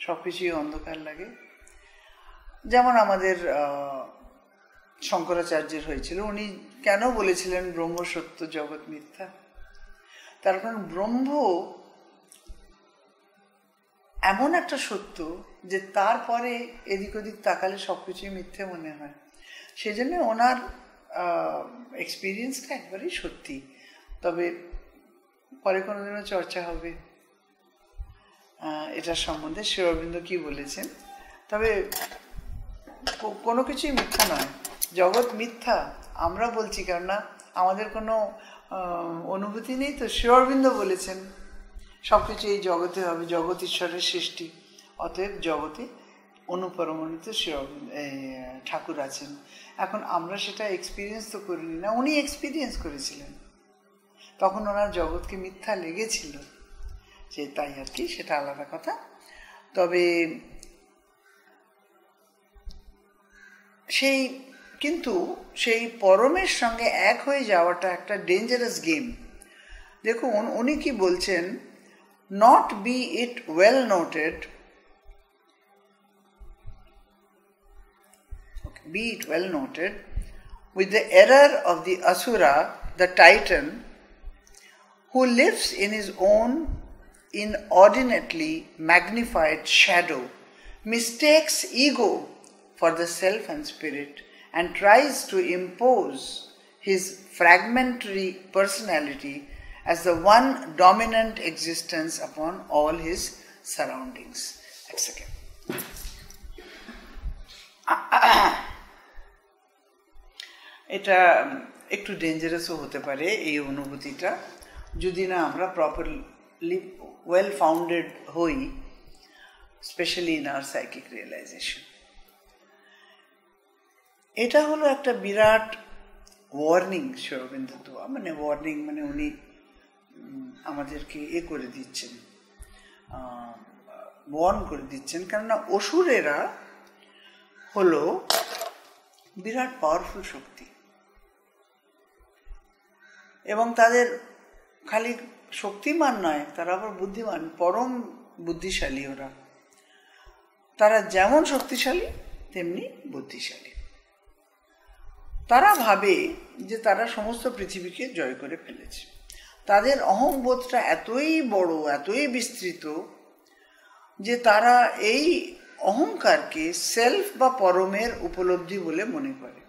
সবকিছুই অন্ধকার লাগে। যেমন আমাদের শঙ্করাচার্যের হয়েছিল, উনি কেন বলেছিলেন ব্রহ্ম সত্য জগৎ মিথ্যা? তার কারণ ব্রহ্ম এমন একটা সত্য যে তারপরে এদিক ওদিক তাকালে সবকিছুই মিথ্যে মনে হয়। সেজন্য ওনার এক্সপিরিয়েন্সটা একবারেই সত্যি। তবে পরে কোনোদিনও চর্চা হবে এটার সম্বন্ধে শ্রী অরবিন্দ কি বলেছেন। তবে কোনো কিছুই মিথ্যা নয়, জগৎ মিথ্যা আমরা বলছি কেননা আমাদের কোনো অনুভূতি নেই। তো শ্রী অরবিন্দ বলেছেন সবকিছু এই জগতে হবে, জগৎ ঈশ্বরের সৃষ্টি, অতএব জগতে অনুপরমাণিত শ্রী অরবিন্দ ঠাকুর আছেন। এখন আমরা সেটা এক্সপিরিয়েন্স তো করিনি না, উনি এক্সপিরিয়েন্স করেছিলেন, তখন ওনার জগৎকে মিথ্যা লেগেছিল, যে তাই আর কি, সেটা আলাদা কথা। তবে কিন্তু সেই পরমের সঙ্গে এক হয়ে যাওয়াটা একটা ডেঞ্জারাস গেম। দেখুন উনি কি বলছেন, not be it well noted, be it well noted, with the error of the Asura, the Titan, who lives in his own inordinately magnified shadow, mistakes ego for the self and spirit, and tries to impose his fragmentary personality as the one dominant existence upon all his surroundings. A second. এটা একটু ডেঞ্জারাসও হতে পারে এই অনুভূতিটা, যদি না আমরা properly well founded হই, specially in our psychic realisation. এটা হলো একটা বিরাট ওয়ার্নিং শ্রী অরবিন্দ দেওয়া, মানে ওয়ার্নিং মানে উনি আমাদেরকে করে দিচ্ছেন, ওয়ার্ন করে দিচ্ছেন। কেননা অসুরেরা হলো বিরাট পাওয়ারফুল শক্তি, এবং তাদের খালি শক্তিমান নয়, তারা আবার বুদ্ধিমান, পরম বুদ্ধিশালী। ওরা তারা যেমন শক্তিশালী তেমনি বুদ্ধিশালী। তারা ভাবে যে তারা সমস্ত পৃথিবীকে জয় করে ফেলেছে। তাদের অহংবোধটা এতই বড়, এতই বিস্তৃত যে তারা এই অহংকারকে সেলফ বা পরমের উপলব্ধি বলে মনে করে।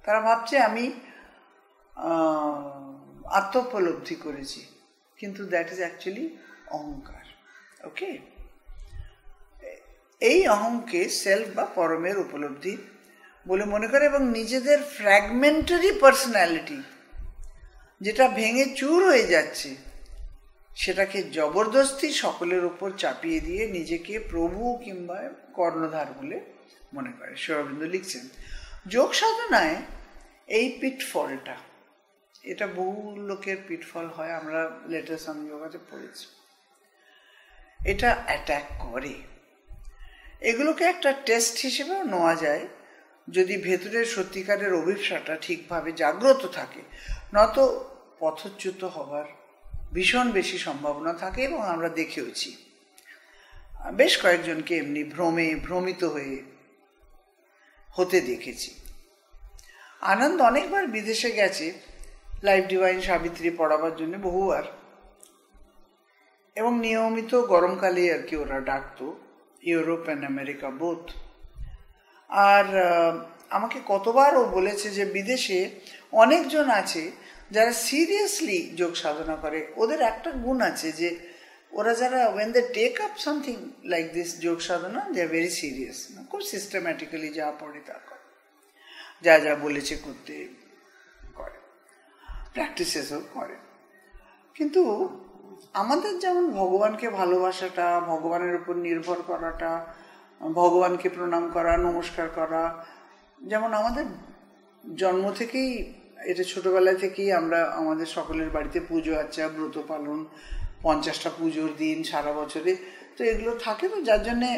তারা ভাবছে আমি আত্মোপলব্ধি করেছি, কিন্তু দ্যাট ইজ অ্যাকচুয়ালি অহংকার। ওকে, এই অহংকে সেলফ বা পরমের উপলব্ধি বলে মনে করে, এবং নিজেদের ফ্র্যাগমেন্টারি পার্সোনালিটি যেটা ভেঙে চুর হয়ে যাচ্ছে সেটাকে জবরদস্তি সকলের উপর চাপিয়ে দিয়ে নিজেকে প্রভু কিংবা কর্ণধার বলে মনে করে। শ্রী অরবিন্দ লিখছেন, যোগ সাধনায় এই পিটফলটা, এটা বহু লোকের পিটফল হয়, আমরা লেটেস্ট অন যোগাতে পড়েছি, এটা অ্যাট্যাক করে। এগুলোকে একটা টেস্ট হিসেবেও নেওয়া যায় যদি ভেতরের সত্যিকারের অভিপ্সাটা ঠিকভাবে জাগ্রত থাকে, নত পথচ্যুত হবার ভীষণ বেশি সম্ভাবনা থাকে। এবং আমরা দেখেওছি বেশ কয়েকজনকে এমনি ভ্রমিত হতে দেখেছি। আনন্দ অনেকবার বিদেশে গেছে লাইফ ডিভাইন সাবিত্রী পড়াবার জন্য, বহুবার, এবং নিয়মিত গরমকালে আর কি ওরা ডাকতো, ইউরোপ অ্যান্ড আমেরিকা বোথ। আর আমাকে কতবার ও বলেছে যে বিদেশে অনেকজন আছে যারা সিরিয়াসলি যোগ সাধনা করে। ওদের একটা গুণ আছে যে ওরা যারা when they take up something like this যোগ সাধনা, they are very serious, খুব সিস্টেম্যাটিক্যালি যা পড়ে তা করে, যা যা বলেছে করতে করে, প্র্যাকটিসেসও করে। কিন্তু আমাদের যেমন ভগবানকে ভালোবাসাটা, ভগবানের উপর নির্ভর করাটা, ভগবানকে প্রণাম করা, নমস্কার করা, যেমন আমাদের জন্ম থেকেই এটা ছোটবেলা থেকেই আমরা আমাদের সকলের বাড়িতে পুজো আচ্ছা ব্রত পালন 50টা পুজোর দিন সারা বছরে, তো এগুলো থাকে, তো যার জন্যে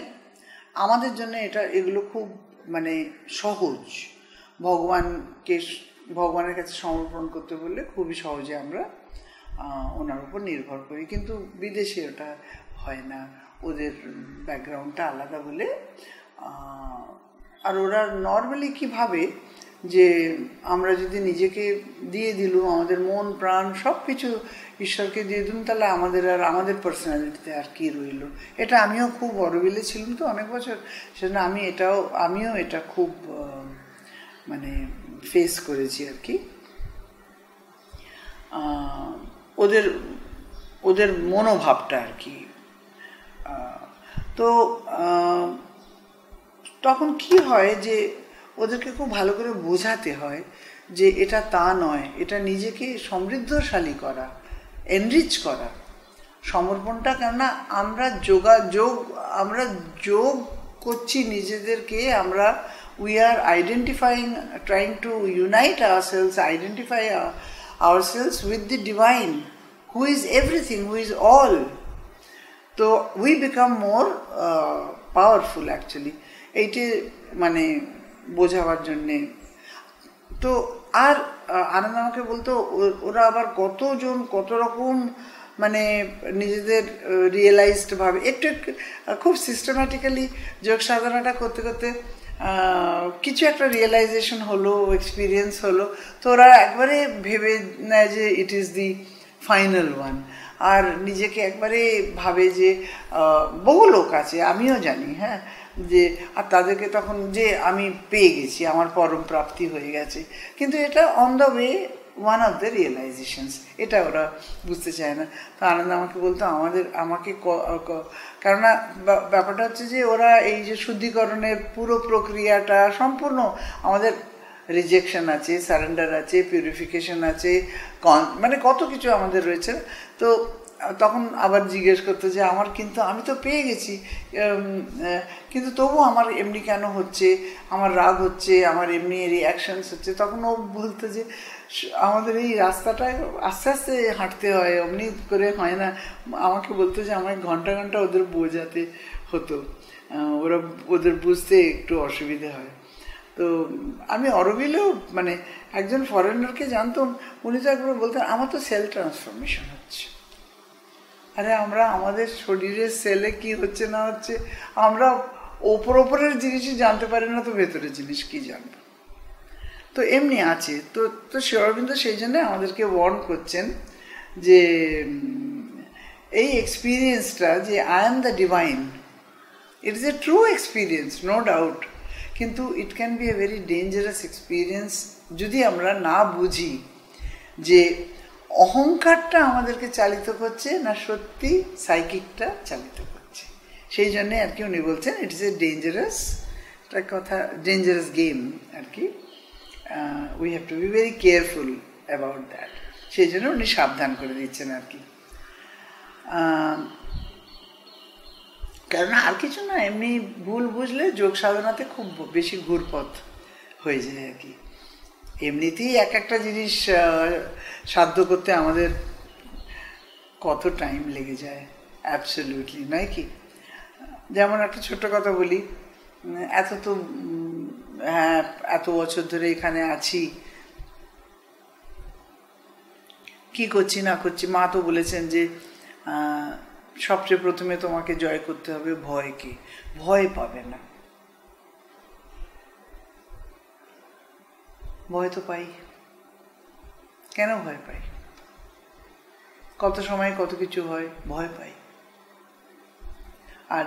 আমাদের জন্য এগুলো খুব মানে সহজ, ভগবানের কাছে সমর্পণ করতে বললে খুবই সহজে আমরা ওনার উপর নির্ভর করি। কিন্তু বিদেশে ওটা হয় না, ওদের ব্যাকগ্রাউন্ডটা আলাদা বলে। আর ওরা নর্মালি কী ভাবে যে আমরা যদি নিজেকে দিয়ে দিলুম, আমাদের মন প্রাণ সব কিছু ঈশ্বরকে দিয়ে দিলুম, তাহলে আমাদের পার্সোনালিটিতে আর কি রইল। এটা আমিও খুব অরবিলে ছিলাম তো অনেক বছর, সেজন্য আমিও এটা খুব মানে ফেস করেছি আর কি। ওদের মনোভাবটা আর কি। তো তখন কি হয় যে ওদেরকে খুব ভালো করে বোঝাতে হয় যে এটা তা নয়, এটা নিজেকে সমৃদ্ধশালী করা, এনরিচ করা, সমর্পণটা। কেননা আমরা যোগ করছি নিজেদেরকে, আমরা we are trying to unite ourselves, identify ourselves with the divine, who is everything, who is all. So we become more powerful actually. এইটা মানে বোঝাবার জন্যে। তো আর আনন্দ আমাকে বলতো ওরা আবার কতজন কত রকম মানে নিজেদের রিয়েলাইজড ভাবে একটু খুব সিস্টেম্যাটিক্যালি যোগ সাধনাটা করতে করতে কিছু একটা রিয়েলাইজেশন হলো, এক্সপিরিয়েন্স হলো, তো ওরা একবারে ভেবে নেয় যে it is the final one. আর নিজেকে একবারে ভাবে যে বহু লোক আছে, আমিও জানি, হ্যাঁ, যে আর তাদেরকে তখন যে আমি পেয়ে গেছি, আমার পরম প্রাপ্তি হয়ে গেছে। কিন্তু এটা on the way one of the realisations, এটা ওরা বুঝতে চায় না। তো আনন্দ আমাকে বলতো আমাকে কেননা ব্যাপারটা হচ্ছে যে ওরা এই যে শুদ্ধিকরণের পুরো প্রক্রিয়াটা সম্পূর্ণ আমাদের রিজেকশন আছে, সারেন্ডার আছে, পিউরিফিকেশন আছে, মানে কত কিছু আমাদের রয়েছে। তো তখন আবার জিজ্ঞেস করতো যে আমি তো পেয়ে গেছি, কিন্তু তবু আমার এমনি কেন হচ্ছে, আমার রাগ হচ্ছে, আমার এমনি রিয়াকশনস হচ্ছে। তখন ও বলতো যে আমাদের এই রাস্তাটায় আস্তে আস্তে হাঁটতে হয়, অমনি করে হয় না। আমাকে বলতো যে আমায় ঘন্টা ঘন্টা ওদের বোঝাতে হতো, ওদের বুঝতে একটু অসুবিধে হয়। তো আমি অরবিলেও মানে একজন ফরেনারকে জানতাম, উনি তো একবার বলতেন আমার তো সেল ট্রান্সফরমেশন হচ্ছে। আরে আমরা আমাদের শরীরের সেলে কি হচ্ছে না হচ্ছে আমরা ওপরের জিনিসই জানতে পারি না, তো ভেতরের জিনিস কি জানবো। তো এমনি আছে। তো শ্রী অরবিন্দ সেই জন্য আমাদেরকে ওয়ার্ন করছেন যে এই এক্সপিরিয়েন্সটা যে I am the divine, it is a true experience, no doubt, কিন্তু it can be a very dangerous experience যদি আমরা না বুঝি যে অহংকারটা আমাদেরকে চালিত করছে না সত্যি সাইকিকটা চালিত করছে। সেই জন্যে আর কি উনি বলছেন it is a dangerous game আর কি। We have to be very careful about that. সেই জন্য উনি সাবধান করে দিচ্ছেন আর কি। কেননা আর কিছু না, এমনি ভুল বুঝলে যোগ সাধনাতে খুব বেশি ঘুরপথ হয়ে যায় আর কি। এমনিতেই একটা জিনিস সাধ্য করতে আমাদের কত টাইম লেগে যায়, অ্যাবসলিউটলি, নয় কি? যেমন একটা ছোট্ট কথা বলি, এত বছর ধরে এখানে আছি, কি করছি না করছি, মা তো বলেছেন যে সবচেয়ে প্রথমে তোমাকে জয় করতে হবে ভয়কে। ভয় পাবে না, ভয় তো পাই। কেন ভয় পাই? কত সময় কত কিছু হয়, ভয় পাই। আর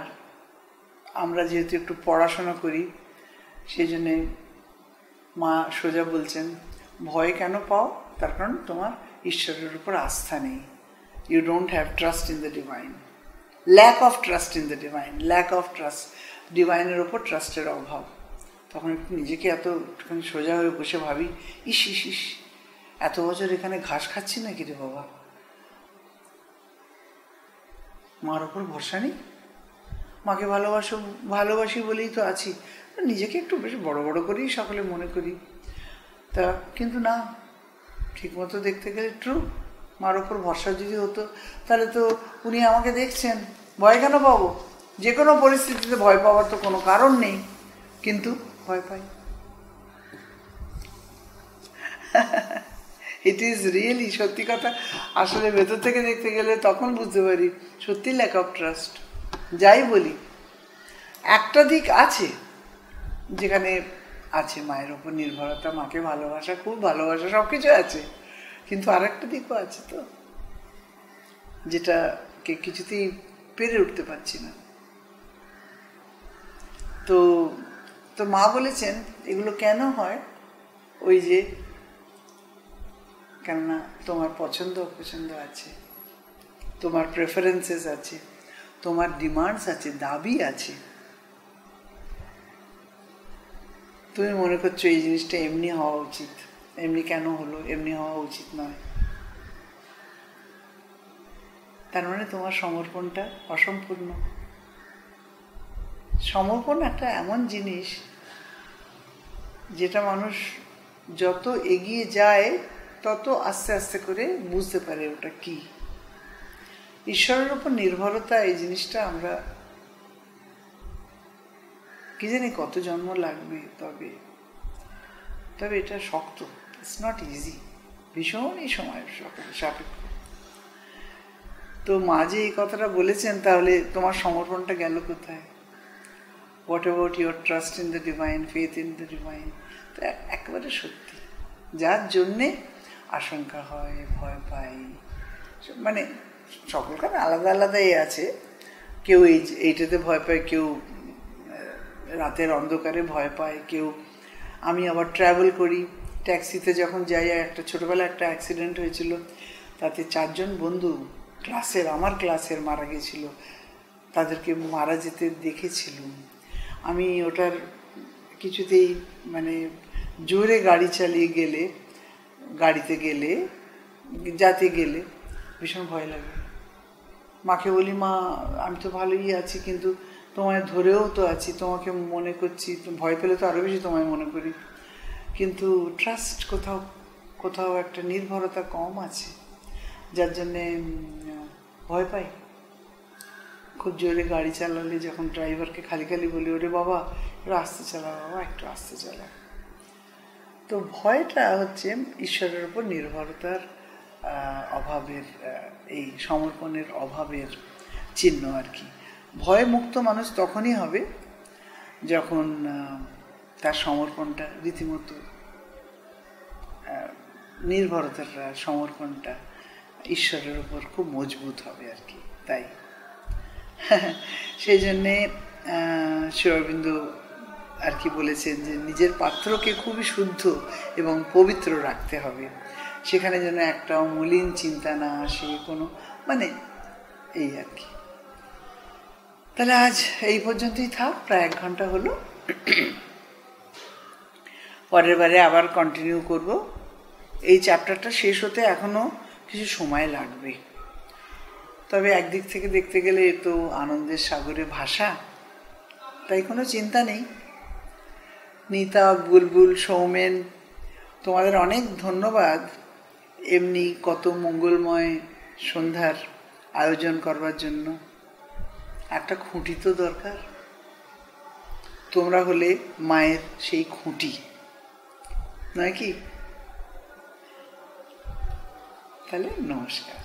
আমরা যেহেতু একটু পড়াশোনা করি, সেই জন্যে মা সোজা বলছেন ভয় কেন পাও, তার কারণ তোমার ঈশ্বরের উপর আস্থা নেই। You don't have trust in the divine, lack of trust in the divine, lack of trust, ডিভাইনের ওপর ট্রাস্টের অভাব। তখন একটু নিজেকে একটুখানি সোজা হয়ে বসে ভাবি, ইস ইস ইস, এত বছর এখানে ঘাস খাচ্ছি নাকি রে বাবা, মার ওপর ভরসা নেই, মাকে ভালোবাসি বলেই তো আছি, নিজেকে একটু বেশ বড় বড় করেই সকলে মনে করি। তা কিন্তু না, ঠিক মতো দেখতে গেলে ট্রু। মার ওপর ভরসা যদি হতো তাহলে তো উনি আমাকে দেখছেন, ভয় কেন পাবো? যে কোনো পরিস্থিতিতে ভয় পাওয়ার তো কোনো কারণ নেই, কিন্তু ভয় পাই। ইট ইজ রিয়েলি, সত্যি কথা। আসলে ভেতর থেকে দেখতে গেলে তখন বুঝতে পারি সত্যি ল্যাক অফ ট্রাস্ট। যাই বলি, একটা দিক আছে যেখানে আছে মায়ের ওপর নির্ভরতা, মাকে ভালোবাসা, খুব ভালোবাসা, সব কিছু আছে, কিন্তু আর একটা দিকও আছে তো, যেটাকে কিছুতেই পেরে উঠতে পারছি না। তো তো মা বলেছেন এগুলো কেন হয়, ওই যে কেননা তোমার পছন্দ অপছন্দ আছে, তোমার প্রেফারেন্সেস আছে, তোমার ডিমান্ডস আছে, দাবি আছে। তুমি মনে করছো এই জিনিসটা এমনি হওয়া উচিত, এমনি কেন হলো, এমনি হওয়া উচিত নয়। তার মানে তোমার সমর্পণটা অসম্পূর্ণ। সমর্পণ একটা এমন জিনিস যেটা মানুষ যত এগিয়ে যায় তত আস্তে আস্তে করে বুঝতে পারে ওটা কি। ঈশ্বরের উপর নির্ভরতা, এই জিনিসটা আমরা কি জানি কত জন্ম লাগবে, তবে এটা শক্ত, ইটস নট ইজি, ভীষণই সময় সাপেক্ষ। তো মা যে এই কথাটা বলেছেন, তাহলে তোমার সমর্পণটা গেল কোথায়? What about your trust in the divine, faith in the divine? তো একেবারে সত্যি, যার জন্যে আশঙ্কা হয়, ভয় পাই, মানে সকলখানে আলাদা আলাদাই আছে। কেউ এইটাতে ভয় পায়, কেউ রাতের অন্ধকারে ভয় পায়, কেউ, আমি আবার ট্রাভেল করি, ট্যাক্সিতে যখন যাই, একটা ছোটোবেলায় একটা অ্যাক্সিডেন্ট হয়েছিল, তাতে 4 জন বন্ধু আমার ক্লাসের মারা গেছিল, তাদেরকে মারা যেতে দেখেছিলাম। আমি ওটার কিছুতেই, মানে জোরে গাড়ি চালিয়ে গেলে, গাড়িতে গেলে, যাতে গেলে ভীষণ ভয় লাগে। মাকে বলি, মা আমি তো ভালোই আছি, কিন্তু তোমায় ধরেও তো আছি, তোমাকে মনে করছি, ভয় পেলে তো আরও বেশি তোমায় মনে করি, কিন্তু ট্রাস্ট কোথাও একটা নির্ভরতা কম আছে, যার জন্যে ভয় পাই। খুব জোরে গাড়ি চালালে যখন ড্রাইভারকে খালি বলি, ওরে বাবা একটু আস্তে চালা, বাবা একটু আস্তে চালা। তো ভয়টা হচ্ছে ঈশ্বরের উপর নির্ভরতার অভাবের, এই সমর্পণের অভাবের চিহ্ন আর কি। ভয় মুক্ত মানুষ তখনই হবে যখন তার সমর্পণটা রীতিমতো, নির্ভরতাটা, সমর্পণটা ঈশ্বরের উপর খুব মজবুত হবে আর কি। তাই সেই জন্যে শ্রী অরবিন্দ আর কি বলেছেন যে নিজের পাত্রকে খুবই শুদ্ধ এবং পবিত্র রাখতে হবে, সেখানে যেন একটাও মলিন চিন্তা না আসে, কোনো, মানে এই আর কি। তাহলে আজ এই পর্যন্তই থাক, প্রায় 1 ঘন্টা হলো। পরের বারে আবার কন্টিনিউ করব। এই চ্যাপ্টারটা শেষ হতে এখনো কিছু সময় লাগবে, তবে একদিক থেকে দেখতে গেলে এ তো আনন্দের সাগরে ভাষা, তাই কোনো চিন্তা নেই। নিতা, বুলবুল, সৌমেন, তোমাদের অনেক ধন্যবাদ এমনি কত মঙ্গলময় সন্ধ্যার আয়োজন করবার জন্য। একটা খুঁটি তো দরকার, তোমরা হলে মায়ের সেই খুঁটি, নয় কি? তাহলে নমস্কার।